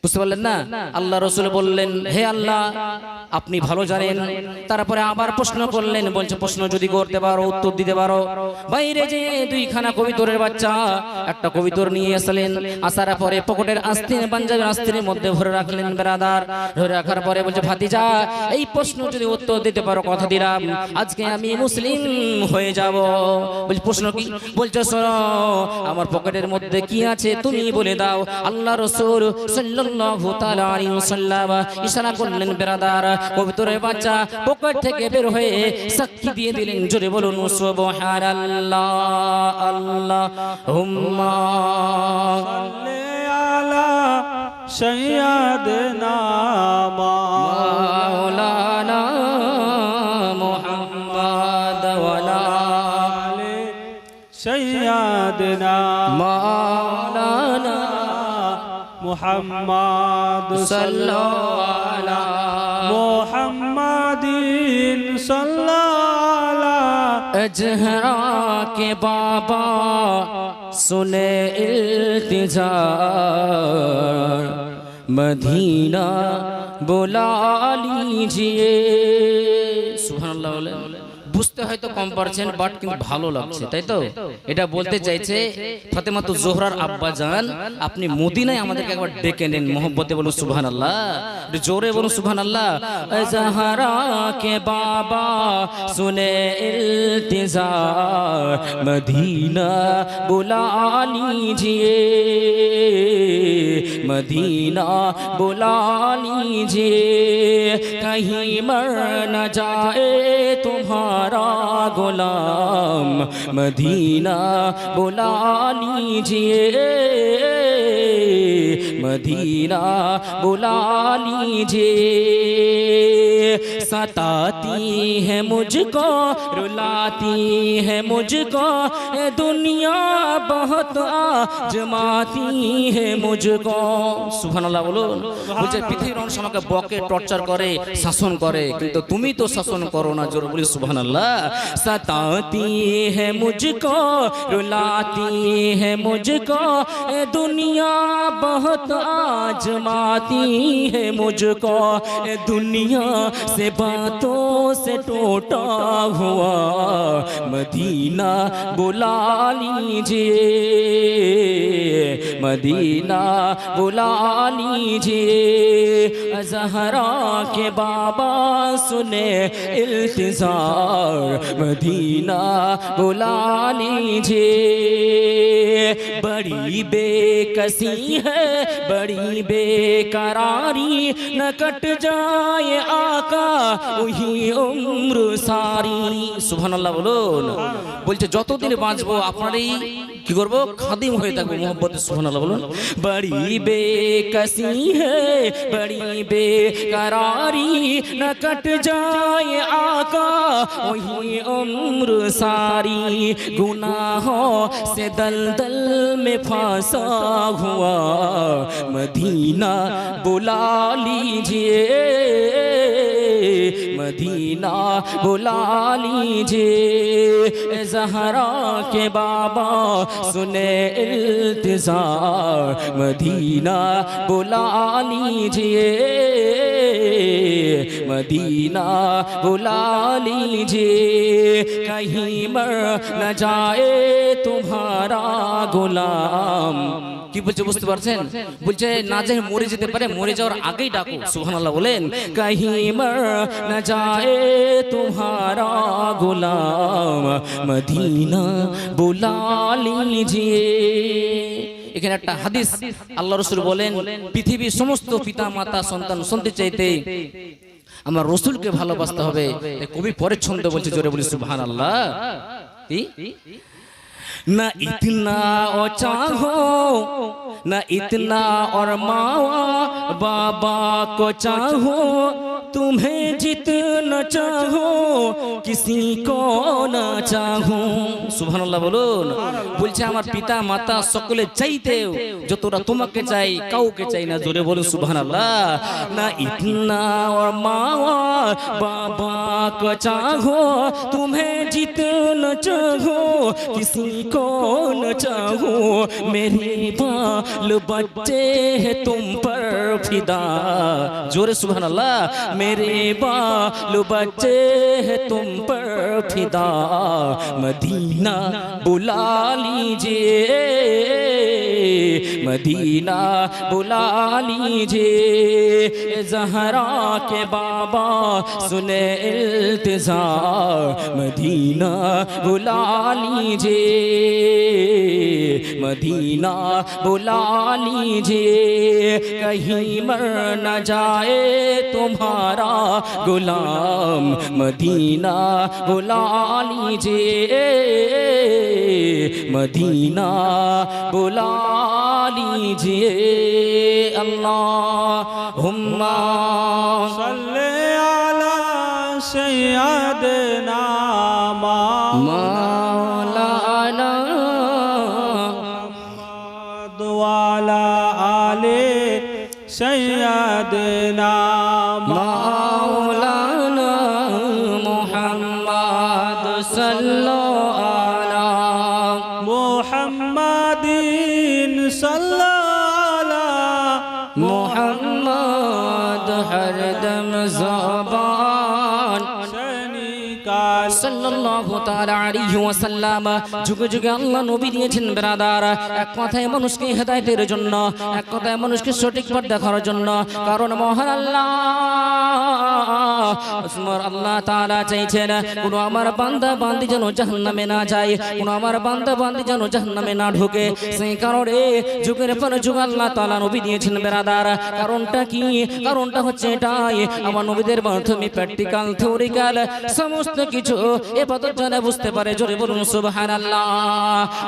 বুঝতে পারলেন না আল্লাহ রাসূল বললেন হে আল্লাহ আপনি ভালো জানেন তারপরে আবার প্রশ্ন করলেন বলছে প্রশ্ন যদি করতে পারো উত্তর দিতে পারো বাইরে যে দুইখানা কবিতরের বাচ্চা একটা কবিতর নিয়ে আসলেন আসার পরে পকেটের আস্তিন পাঞ্জাবের আস্তিনের মধ্যে ভরে রাখলেন ব্রাদার ধরে রাখার পরে বলছে ভাতিজা এই প্রশ্ন যদি উত্তর দিতে পারো কথা দিলাম আজকে আমি মুসলিম হয়ে যাব বলছে প্রশ্ন কি বলছে শোনো আমার পকেটের মধ্যে কি আছে তুমি বলে দাও আল্লাহ রাসূল সাল্লাল্লাহু তাআলা আলাইহি ওয়াসাল্লাম ইশারা করলেন ব্রাদার কবিতরের বাচ্চা পকেট থেকে বের হয়ে সাক্ষী দিয়ে দিলেন জোরে বলুন সুবহানাল্লাহ আল্লাহুম্মা সাল্লি আলা সাইয়্যিদিনা মাওলানা মুহাম্মদ ওয়া আলা আলি সাইয়্যিদিনা মাওলানা মুহাম্মদ সাল্লাল্লাহু আলা মুহাম্মাদিন সাল্লাল্লাহু अजहरा के बाबा सुने इल्तिजा मदीना बुला लीजिए सुभानाल्लाह बोले বুঝতে হয়তো কম পারছেন বাট কিন্তু ভালো লাগছে তাই তো এটা বলতে চাইছে ফাতেমাতুজ জোহরার আব্বা জান আপনি মদিনায় আমাদেরকে একবার ডেকে নেন মোহব্বতে বলুন সুবহানাল্লাহ জোরে বলুন সুবহানাল্লাহ জাহরা কে বাবা সুনে ইল্তিজার মদিনা বুলা लीजिए मदीना बुला लीजिए कहीं मर न जाए तुम्हारा गुलाम मदीना बुला लीजिए मदीना बुला लीजिए सताती है मुझको रुलाती है मुझको ये दुनिया बहुत आजमाती है मुझको সুবহানাল্লাহ বলুন বলছে পৃথিবীর মানুষ আমাকে বকে টর্চার করে শাসন করে কিন্তু তুমি তো শাসন করো না জোরে বলি সুবহানাল্লাহ सताती है मुझको रुलाती है मुझको ये दुनिया बहुत आजमाती है मुझको ये दुनिया से बातों से टूटा हुआ मदीना बुला लीजिए मदीना बुला लीजिए ज़हरा के बाबा सुने इल्तिजार मदीना बुला लीजिए बड़ी बेकसी है बड़ी बेकरारी न कट जाए आका वही उम्र सारी सुबहानाल्लाह बोलুন বলছে যতদিন বাঁচবো আপনারই কি করব খাদিম হয়ে থাকবো মোহব্বতে সুবহানাল্লাহ বলুন बड़ी बेकसी है बड़ी बेकरारी न कट जाए आका वही उम्र सारी गुनाहों से दलदल में फंसा हुआ मदीना बुला लीजिए मदीना बुला लीजिए ज़हरा के बाबा सुने इल्तिजार मदीना बुला लीजिए मदीना बुला लीजिए कहीं मर न जाए तुम्हारा गुलाम কি বলছে বুঝতে পারছেন? বলছে না যে মরে যেতে পারে, মরে যাওয়ার আগেই ডাকো। সুবহানাল্লাহ বলেন। কहीं मर न जाए तुम्हारा गुलाम मदीना बुला लीजिए। এখানে একটা হাদিস, আল্লাহ রাসূল বলেন পৃথিবীর সমস্ত পিতা মাতা সন্তান শুনতে চাইতে আমার রাসূলকে ভালোবাসতে হবে। কবি পরের ছন্দ বলছে, জোরে বলি সুবহানাল্লাহ। কি ना इतना और चाहो ना इतना और मावा बाबा को चाहो, तुम्हें जितना चाहो किसी को ना चाहो। সুবহানাল্লাহ বলুন। বলছে আমার পিতা মাতা সকলে চাইতেও যতটা তোমাকে চাই কাউকে চাই না। জোরে বলুন সুবহানাল্লাহ। না ইতনা और मावा बाबा को चाहो, तुम्हें जितना चाहो किसी को न चाहो, मेरे बाल बच्चे हैं तुम पर फिदा। जोरे सुभान अल्लाह। मेरे बाल बच्चे हैं तुम पर फिदा, मदीना बुला लीजिए, मदीना बुला लीजिए। ज़हरा के बाबा सुने इल्तिज़ा, मदीना बुला लीजिए, मदीना बुला लीजिए। कहीं मर न जाए तुम्हारा गुलाम, मदीना बुला लीजिए, मदीना बुला लीजिए। अल्लाहुम्मा सल्ले अला सय्यदना मौलाना वाला आले सय्यदना मौलाना मुहम्मद सल्लल्लाहु अला मुहम्मदिन सल्लल्लाहु मुहम्मद हरदम ज़बान সাল্লাল্লাহু তাআলা আলাইহি ওয়াসাল্লাম। যুগে যুগে আল্লাহ নবী দিয়েছেন ব্রাদার, এক কথায় মানুষকে হেদায়েতের জন্য, এক কথায় মানুষকে সঠিক পথ দেখানোর জন্য। কারণ মহান আল্লাহ তাআলা চাইছেন কোন আমার বান্দা বান্দি যেন জাহান্নামে না যায়, কোন আমার বান্দা বান্দি যেন জাহান্নামে না ঢোকে। সেই কারণে যুগের পর যুগ আল্লাহ তাআলা নবী দিয়েছেন ব্রাদার। কারণটা কি? কারণটা হচ্ছে এটাই, আমার নবীদের মাধ্যমে প্র্যাকটিক্যাল থিওরিক্যাল সমস্ত কিছু ইবাদত জানা বুঝতে পারে। জোরে বলুন সুবহানাল্লাহ।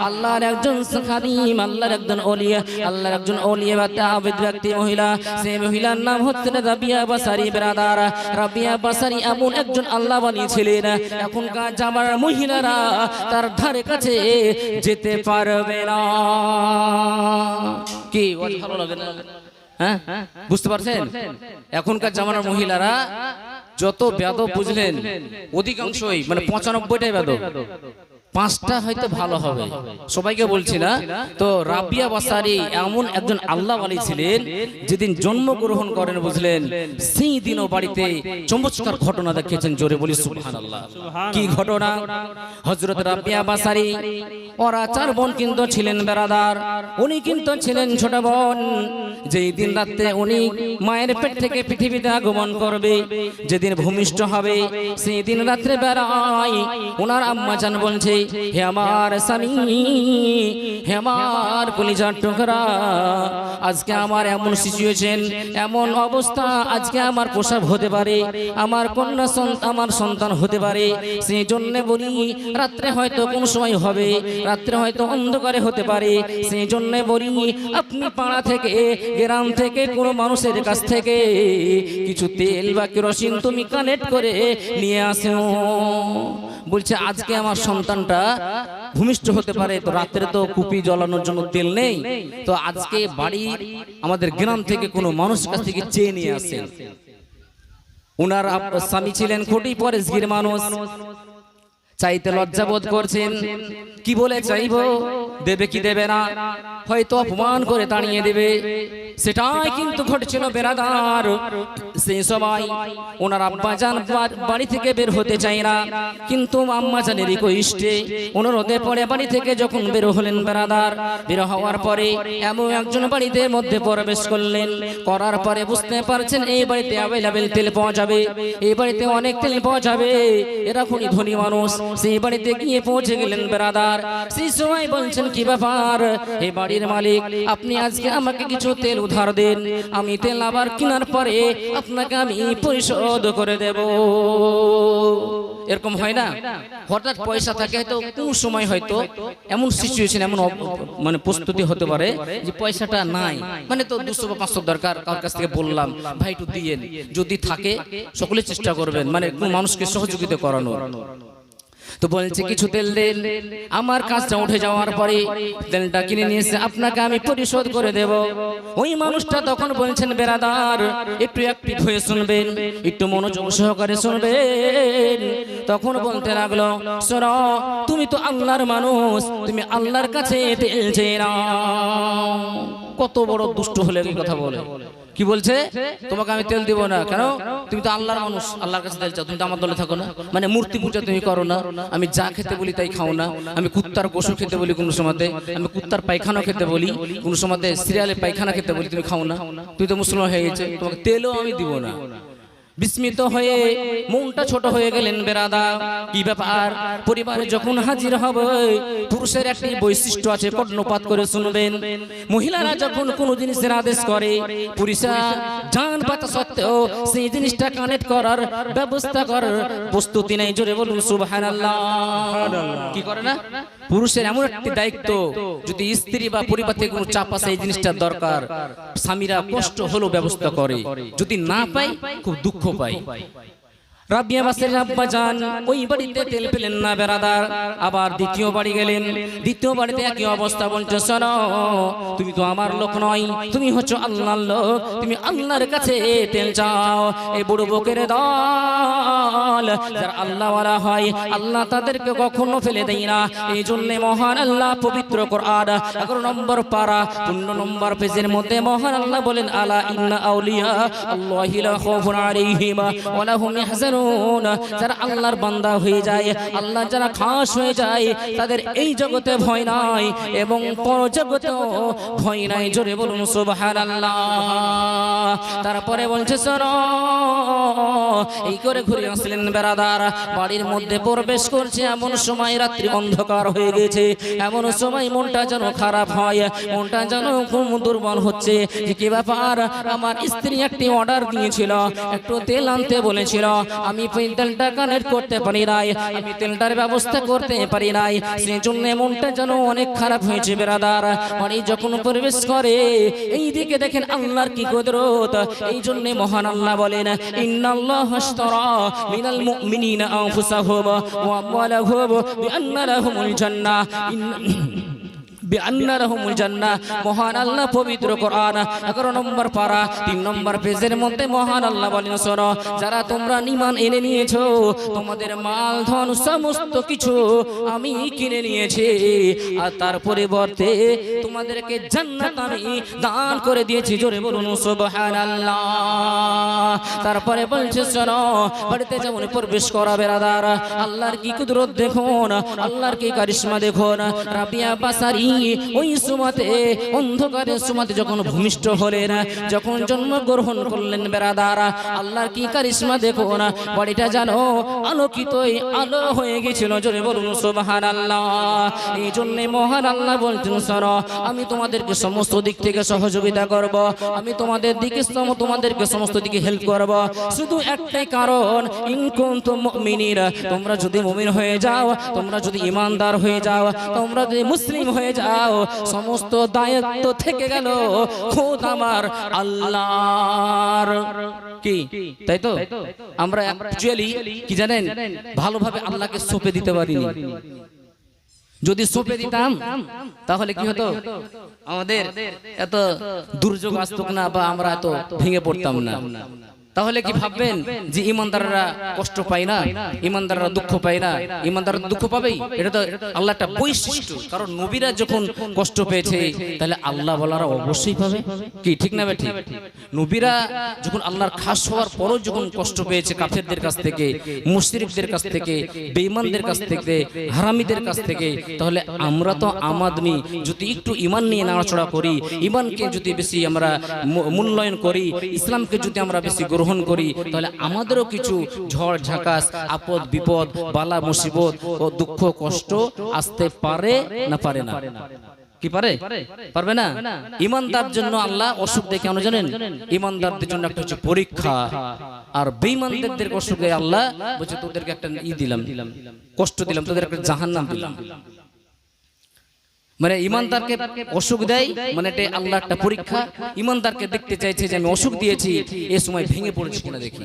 আল্লাহর একজন খাদিম, আল্লাহর একজন ওলিয়া, আল্লাহর একজন ওলিয়া বা তাবিদ ব্যক্তি মহিলা, সেই মহিলার নাম হচ্ছে রাবিয়া বাসারি ব্রাদার। রাবিয়া বাসারি এমন একজন আল্লাহ বানিয়েছিলেন, এখনকার জামার মহিলারা তার ধারে কাছে যেতে পারবে না। কি ভালো লাগে না? হ্যাঁ, বুঝতে পারছেন? এখনকার জামানার মহিলারা যত বেদব বুঝলেন, অধিকাংশই মানে 95টাই বেদব, 5টা হয়তো ভালো হবে। সবাইকে বলছি না তো। রাবিয়া বাসারি এমন একজন আল্লাহ ওয়ালি ছিলেন, যেদিন জন্মগ্রহণ করেন বুঝলেন সেই দিনও বাড়িতে চমৎকার ঘটনা দেখিয়েছেন। জোরে বলি সুবহানাল্লাহ। কি ঘটনা? হযরত রাবিয়া বাসারি ওরা 4 বোন কিন্তু ছিলেন বেরাদার। উনি কিন্তু ছিলেন ছোট বোন। যেই দিন রাতে উনি মায়ের পেট থেকে পৃথিবীতে আগমন করবে, যেদিন ভূমিষ্ঠ হবে, সেই দিন রাত্রে বেড়ায় ওনার আম্মা জান বলছে, হে আমার স্বামী, হে আমার কলিজার টুকরা, আজকে আমার এমন সিচুয়েশন, এমন অবস্থা, আজকে আমার প্রসব হতে পারে, আমার কন্যা সন্তান, আমার সন্তান হতে পারে। সেই জন্য বলি রাত্রে হয়তো কোন সময় হবে, রাত্রে হয়তো অন্ধকারে হতে পারে। সেই জন্য বলি আপনি পাড়া থেকে, গ্রাম থেকে, কোন মানুষের কাছ থেকে কিছু তেল বা কেরোসিন তুমি কানেক্ট করে নিয়ে আসো। বলছে আজকে আমার সন্তানটা ভূমিষ্ঠ হতে পারে, তো রাত্রে তো কুপি জ্বালানোর জন্য তেল নেই, তো আজকে বাড়ি আমাদের গ্রাম থেকে কোনো মানুষের কাছ থেকে চেয়ে নিয়ে আসেন। ওনার স্বামী ছিলেন কোটি পরেশগির মানুষ, চাইতে লজ্জা বোধ করছেন। কি বলে চাইবো? দেবে কি দেবে না? হয়তো অপমান করে তাড়িয়ে দেবে। সেটাই কিন্তু ঘটেছিল বেরাদার। সেই সময় ওনার আব্বাজান বাড়ি থেকে বের হতে চায় না, কিন্তু আম্মাজানের রিকোয়েস্টে অনুরোধে পড়ে বাড়ি থেকে যখন বের হলেন বেরাদার, বের হওয়ার পরে এমন একজন বাড়িতে মধ্যে প্রবেশ করলেন। করার পরে বুঝতে পারছেন এই বাড়িতে অ্যাভেলেবেল তেল পাওয়া যাবে, এই বাড়িতে অনেক তেল পাওয়া যাবে, এরা খুনি ধনী মানুষ। সেই বাড়িতে গিয়ে পৌঁছে গেলেন বেরাদার। সেই সময় বলছেন কি ব্যাপার এই বাড়ির মালিক, আপনি আজকে আমাকে কিছু তেল উধার দেন, আমি তেল আবার কেনার পরে আপনাকে আমি পরিশোধ করে দেব। এরকম হয় না, হঠাৎ পয়সা থাকে হয়তো কোন সময় হয়তো এমন সিচুয়েশন, এমন মানে প্রস্তুতি হতে পারে যে পয়সাটা নাই, মানে তো 200 বা 500 দরকার, কার কাছ থেকে বললাম ভাই একটু দিয়েন, যদি থাকে সকলে চেষ্টা করবেন মানে কোন মানুষকে সহযোগিতা করানোর। তো বলছে কিছু তেল দেন, আমার কাজটা উঠে যাওয়ার পরে তেলটা কিনে নিয়ে এসে আপনাকে আমি পরিশোধ করে দেব। ওই মানুষটা তখন বলছেন বেরাদার একটু অ্যাক্টিভ হয়ে শুনবেন, একটু মনোযোগ সহকারে শুনবেন। তখন বলতে লাগলো, শোনো তুমি তো আল্লাহর মানুষ, তুমি আল্লাহর কাছে তেল চেয়ে নাও। কত বড় দুষ্ট হলে এই কথা বলে, কি বলছে তোমাকে আমি তেল দিব না, কেন তুমি তো আল্লাহর মানুষ, আল্লাহর কাছে তেল চাও, তুমি তো আমার দলে থাকো না, মানে মূর্তি পূজা তুমি করো না, আমি যা খেতে বলি তাই খাও না, আমি কুত্তার গোশত খেতে বলি কোনো সময়তে, আমি কুত্তার পায়খানা খেতে বলি কোনো সময়তে, সিরিয়ালে পায়খানা খেতে বলি তুমি খাও না, তুমি তো মুসলমান হয়ে গেছে, তোমাকে তেলও আমি দিব না। বিস্মিত হয়ে মনটা ছোট হয়ে গেলেন বেরাদা। কি ব্যাপার, পরিবারে যখন হাজির হবে পুরুষের একটি বৈশিষ্ট্য আছে, কর্ণপাত করে শুনবেন। মহিলারা যখন কোনো জিনিসের আদেশ করে পুরুষরা জান পাতা সত্ত্বেও সেই জিনিসটা কানেক্ট করার ব্যবস্থা করার প্রস্তুতি নেই। জোরে বলুন সুবহানাল্লাহ। কি করে না, পুরুষের এমন একটি দায়িত্ব, যদি স্ত্রী বা পরিবার থেকে কোনো চাপ আসে এই জিনিসটা দরকার, স্বামীরা কষ্ট হলেও ব্যবস্থা করে, যদি না পাই খুব দুঃখ পাই। রাবিয়া বাসের আব্বা জান ওই বাড়িতে তেল পেলেন না বেরাদার, আবার দ্বিতীয় বাড়ি গেলেন। দ্বিতীয় বাড়িতে একই অবস্থা। বলছে শোনো তুমি তো আমার লোক নয়, তুমি হচ্ছে আল্লাহর লোক, তুমি আল্লাহর কাছে তেল চাও। এই বুড়ো বকের দল যারা আল্লাহওয়ালা হয় আল্লাহ তাদেরকে কখনো ফেলে দেয় না। এই জন্য মহান আল্লাহ পবিত্র কোরআন 11 নম্বর পারা 15 নম্বর পেজের মধ্যে মহান আল্লাহ বলেন, আলা ইন্না আউলিয়া আল্লাহি লা খাউফুন আলাইহিম ওয়া লা হুম ইয়াহজানুন। যারা আল্লাহর বান্দা হয়ে যায়, আল্লাহ যারা খাস হয়ে যায়, তাদের এই জগতে ভয় নাই এবং পরজগতেও ভয় নাই। জোরে বলুন সুবহানাল্লাহ। তারপরে বলছে শোনো, এই করে ঘুরে আসলেন বেরাদার, বাড়ির মধ্যে প্রবেশ করছে এমন সময় রাত্রি অন্ধকার হয়ে গেছে, এমন সময় মনটা যেন খারাপ হয়, মনটা যেন খুব দুর্বল হচ্ছে। যে কি ব্যাপার, আমার স্ত্রী একটি অর্ডার দিয়েছিল, একটু তেল আনতে বলেছিল, আমি তেলটা কানেক্ট করতে পারি নাই, আমি তেলটার ব্যবস্থা করতে পারি নাই, সেই জন্য মনটা যেন অনেক খারাপ হয়েছে বেরাদার। বাড়ি যখন প্রবেশ করে এই দিকে দেখেন আল্লাহর কি কুদরত। এই জন্য মহান আল্লাহ বলেন, ইন্নাল্লাহা আশতারা মিনাল মুমিনিনা আনফুসাহুম ওয়া আমওয়ালাহুম বিআন্না লাহুমুল জান্নাহ মহান আল্লাহ পবিত্র কোরআন 11 নম্বর পারা 3 নম্বর পেজের মধ্যে মহান আল্লাহ বলেন, শোনো যারা তোমরা ঈমান এনে নিয়েছো, তোমাদের মাল ধন সমস্ত কিছু আমি কিনে নিয়েছি, আর তার পরিবর্তে তোমাদেরকে জান্নাত আমি দান করে দিয়েছি। জোরে বলুন সুবহানাল্লাহ। তারপরে বলছে শোনো, বাড়িতে যেমন প্রবেশ করা বেরাদার, আল্লাহর কি কুদরত দেখুন, আল্লাহর কি কারিশমা দেখুন। রাবিয়া বাসারি ওই সুমাতে অন্ধকারের সুমাতে যখন ভূমিষ্ঠ হলেন, যখন জন্মগ্রহণ করলেন বেরাদার, আল্লাহর কি কারিশমা দেখুন, বাড়িটা জানো আলোকিত আলো হয়ে গেছিল। জোরে বলুন সুবহানাল্লাহ। এই জন্য মহান আল্লাহ বলছেন, শোনো আমি তোমাদেরকে সমস্ত দিক থেকে সহযোগিতা করব, আমি তোমাদেরকে সমস্ত দিকে হেল্প করব, শুধু একটাই কারণ, ইন কুনতুম মুমিনিনা, তোমরা যদি মুমিন হয়ে যাও, তোমরা যদি ঈমানদার হয়ে যাও, তোমরা যদি মুসলিম হয়ে যাও, সমস্ত দায়িত্ব থেকে গেল খোদ আমার আল্লাহর। কি তাই তো? আমরা অ্যাকচুয়ালি কি জানেন, ভালোভাবে আল্লাহকে সঁপে দিতে পারিনি। যদি সঁপে দিতাম তাহলে কি হতো, আমাদের এত দুর্যোগ আসতো না, বা আমরা এত ভেঙে পড়তাম না। তাহলে কি ভাববেন যে ইমানদাররা কষ্ট পায় না, ইমানদাররা দুঃখ পায় না? ইমানদাররা দুঃখ পাবেই, এটা তো আল্লাহ একটা বৈশিষ্ট্য। কারণ নবীরা যখন কষ্ট পেয়েছে তাহলে আল্লাহ বলারা অবশ্যই পাবে, কি ঠিক না ঠিক? নবীরা যখন আল্লাহর খাস হওয়ার পরও যখন কষ্ট পেয়েছে কাফেরদের কাছ থেকে, মুশরিকদের কাছ থেকে, বেঈমানদের কাছ থেকে, হারামিদের কাছ থেকে, তাহলে আমরা তো আমাদমি যদি একটু ঈমান নিয়ে নাড়াচড়া করি, ঈমানকে যদি বেশি আমরা মূল্যায়ন করি, ইসলামকে যদি আমরা বেশি গ্রহণ করি, তাহলে আমাদেরও কিছু ঝড় ঝাঁকাস, আপদ বিপদ, বালা মুসিবত ও দুঃখ কষ্ট আসতে পারে না পারে না? কি পারে? পারবে না? ইমানদার জন্য আল্লাহ অসুখ দেয় কেন জানেন? ইমানদারদের জন্য একটা হচ্ছে পরীক্ষা, আর বেঈমানদের অসুখ দেয় আল্লাহ বলছে তোদেরকে একটা দিলাম, কষ্ট দিলাম, তোদের একটা জাহান্নাম দিলাম। মানে ইমানদারকে অসুখ দেয় মানে এটা আল্লাহ একটা পরীক্ষা। ইমানদারকে দেখতে চাইছে যে আমি অসুখ দিয়েছি, এই সময় ভেঙে পড়েছি কিনা দেখি।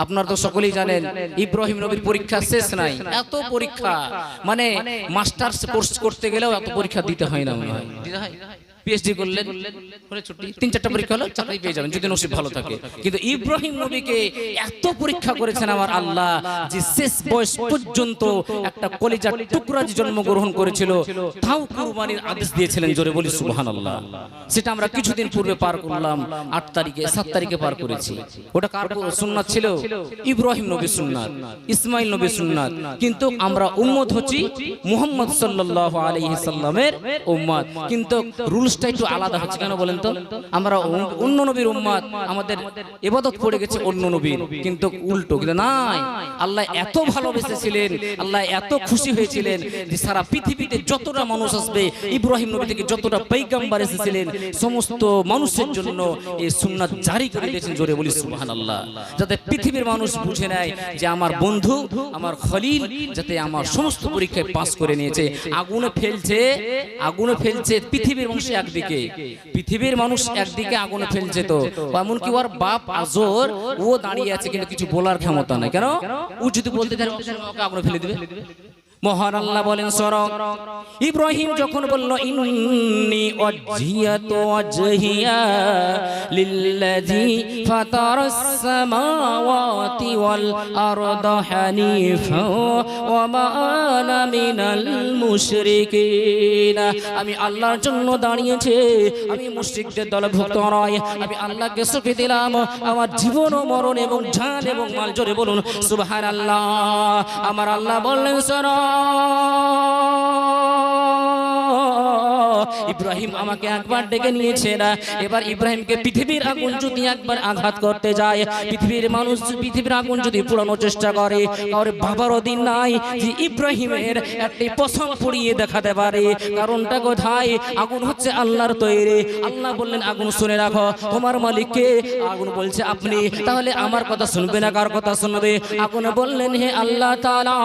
আপনারা তো সকলেই জানেন ইব্রাহিম নবীর পরীক্ষা শেষ নাই, এত পরীক্ষা, মানে মাস্টার্স কোর্স করতে গেলেও এত পরীক্ষা দিতে হয় না, মনে হয় দিতে হয়। পিএইচডি করলেন করে ছুটি, 3-4টা পরীক্ষা হলো, চাকরি পেয়ে যাবেন যদি নসিব ভালো থাকে। কিন্তু ইব্রাহিম নবীকে এত পরীক্ষা করেছেন আমার আল্লাহ যে শেষ বয়স পর্যন্ত একটা কলিজার টুকরা জন্মগ্রহণ করেছিল, তাও কুরবানির আদেশ দিয়েছিলেন। জোরে বলি সুবহানাল্লাহ। সেটা আমরা কিছুদিন পূর্বে পার করলাম, 8 তারিখে 7 তারিখে পার করেছি। ওটা কার সুন্নাত ছিল? ইব্রাহিম নবীর সুন্নাত, ইসমাইল নবীর সুন্নাত। কিন্তু আমরা উম্মত হচ্ছি মুহাম্মদ সাল্লাল্লাহু আলাইহি সাল্লামের উম্মত, কিন্তু রুলস একটু আলাদা হচ্ছে। কেন বলেন তো? আমরা অন্য নবীর উম্মত, আমাদের ইবাদত পড়ে গেছে অন্য নবীর, কিন্তু উল্টো। কিন্তু নাই, আল্লাহ এত ভালোবেসেছিলেন, আল্লাহ এত খুশি হয়েছিলেন যে সারা পৃথিবীতে যতটা মানুষ আসবে, ইব্রাহিম নবী থেকে যতটা পয়গম্বর এসেছিলেন, সমস্ত মানুষের জন্য এই সুন্নাত জারি করে দিয়েছেন। জোরে বলি সুবহানাল্লাহ। যাতে পৃথিবীর মানুষ বুঝে নেয় যে আমার বন্ধু, আমার খলিল যাতে আমার সমস্ত পরীক্ষায় পাস করে নিয়েছে। আগুনে ফেলছে পৃথিবীর মানুষ একদিকে, পৃথিবীর মানুষ একদিকে আগুনে ফেলছে, তো এমনকি ওর বাপ আজর ও দাঁড়িয়ে আছে, কিন্তু কিছু বলার ক্ষমতা নাই। কেন? ও যদি বলতে চায় ওকে আগুনে ফেলে দিবে। মহান আল্লাহ বলেন সূরা ইব্রাহিম যখন বলল ইন্নী ওয়াজহিয়াতু ওয়াজহিয়া লিল্লাযী ফাতারাস সামাওয়াতি ওয়াল আরদা হানিফা ওয়া মা আনা মিনাল মুশরিকিন। আমি আল্লাহর জন্য দাঁড়িয়েছি, আমি মুশরিকদের দলভুক্ত নই। আমি আল্লাহকে সাক্ষী দিলাম আমার জীবন ও মরণ এবং জান এবং মাল। জোরে বলুন সুবহানাল্লাহ। আমার আল্লাহ বললেন সূরা ইব্রাহিম আমাকে একবার ডেকে নিয়েছে না, এবার ইব্রাহিমকে পৃথিবীর আগুন যদি একবার আঘাত করতে যায়, পৃথিবীর মানুষ পৃথিবীর আগুন যদি পোড়ানোর চেষ্টা করে, আর বাবারও দিন নাই যে ইব্রাহিমের একটি পশম পুড়িয়ে দেখাতে পারে। কারণটা কোথায়? আগুন হচ্ছে আল্লাহর তৈরি। আল্লাহ বললেন আগুন শুনে রাখো, তোমার মালিককে। আগুন বলছে আপনি, তাহলে আমার কথা শুনবে না, কার কথা শুনবে? আগুন বললেন হে আল্লাহ তাআলা,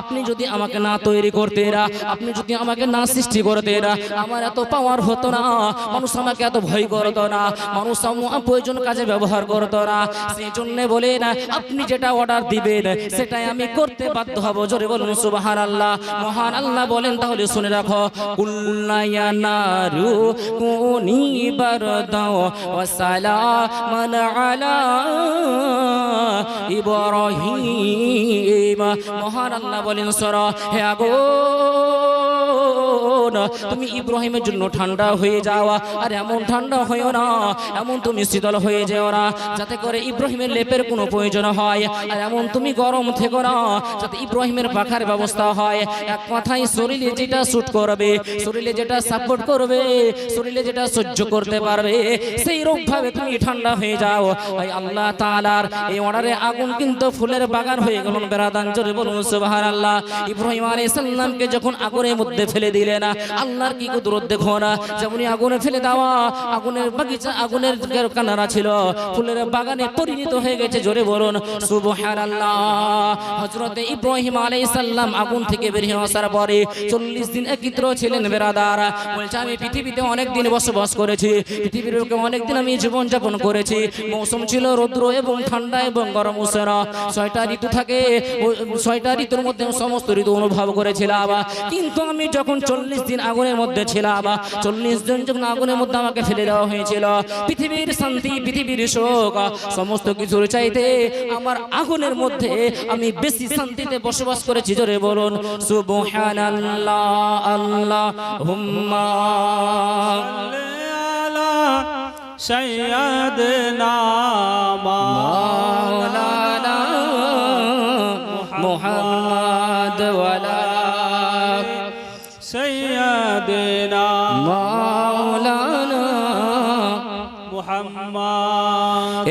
আপনি যদি আমাকে না তৈরি করতে না, আপনি যদি আমাকে না সৃষ্টি করতে না, আমার এত পাওয়ার হতো না, মানুষ আমাকে এত ভয় করতো না, মানুষ আমার প্রয়োজন কাজে ব্যবহার করতো না। সেই জন্য বলে না আপনি যেটা অর্ডার দিবেন সেটাই আমি করতে বাধ্য হব। জোরে বলুন সুবহানাল্লাহ। মহান আল্লাহ বলেন তাহলে শুনে রাখো, কুল্লা ইয়া নারু কুনি বারদাও ওয়া সালামান আলা ইব্রাহিম। মহান আল্লাহ বলেন সূরা হে আগুন, তুমি ইব্রাহিমের জন্য ঠান্ডা হয়ে যাওয়া, আর এমন ঠান্ডা হয়েও না, এমন তুমি শীতল হয়ে যেও না যাতে করে ইব্রাহিমের লেপের কোনো প্রয়োজন হয়, আর এমন তুমি গরম থেকো না যাতে ইব্রাহিমের পাখার ব্যবস্থা হয়। এক কথায় শরীরে যেটা স্যুট করবে, শরীরে যেটা সাপোর্ট করবে, শরীরে যেটা সহ্য করতে পারবে, সেই রূপ ভাবে তুমি ঠান্ডা হয়ে যাও। ভাই আল্লাহ তাআলার এই অর্ডারে আগুন কিন্তু ফুলের বাগান হয়ে গেল। বেরাদান জোরে বলুন সুবহানাল্লাহ। ইব্রাহিম আলাইহিস সালামকে যখন আগুনের মধ্যে ফেলে দিলেন, আল্লাহর কি কুদরত দেখো না। যেমনই আগুনে ফেলে দেওয়া, আগুনের বাগিচা, আগুনের কানারা ছিল ফুলের বাগানে পরিণত হয়ে গেছে। জোরে বলুন সুবহানাল্লাহ। হযরত ইব্রাহিম আলাইহিস সালাম আগুন থেকে বের হয়ে আসার পরে 40 দিন একত্র ছিলেন। বেরাদার বলছে আমি পৃথিবীতে অনেক দিন বসবাস করেছি, পৃথিবীর বুকে অনেক দিন আমি জীবন যাপন করেছি। মৌসুম ছিল রৌদ্র এবং ঠান্ডা এবং গরম উষ্ণ, 6টা ঋতু থাকে। 6টা ঋতুর মধ্যে সমস্ত ঋতু অনুভব করেছিলাম। কিন্তু আমি যখন 40 দিন আগুনের মধ্যে ছিলাম, 40 দিন যখন আগুনের মধ্যে আমাকে ফেলে দেওয়া হয়েছিল, পৃথিবীর শান্তি, পৃথিবীর সুখ, সমস্ত কিছুর চাইতে আমার আগুনের মধ্যে আমি বেশি শান্তিতে বসবাস করেছি। জোরে বলুন সুবহানাল্লাহ। আল্লাহুম্মা سيدنا مولانا محمد ولا سيدنا مولانا محمد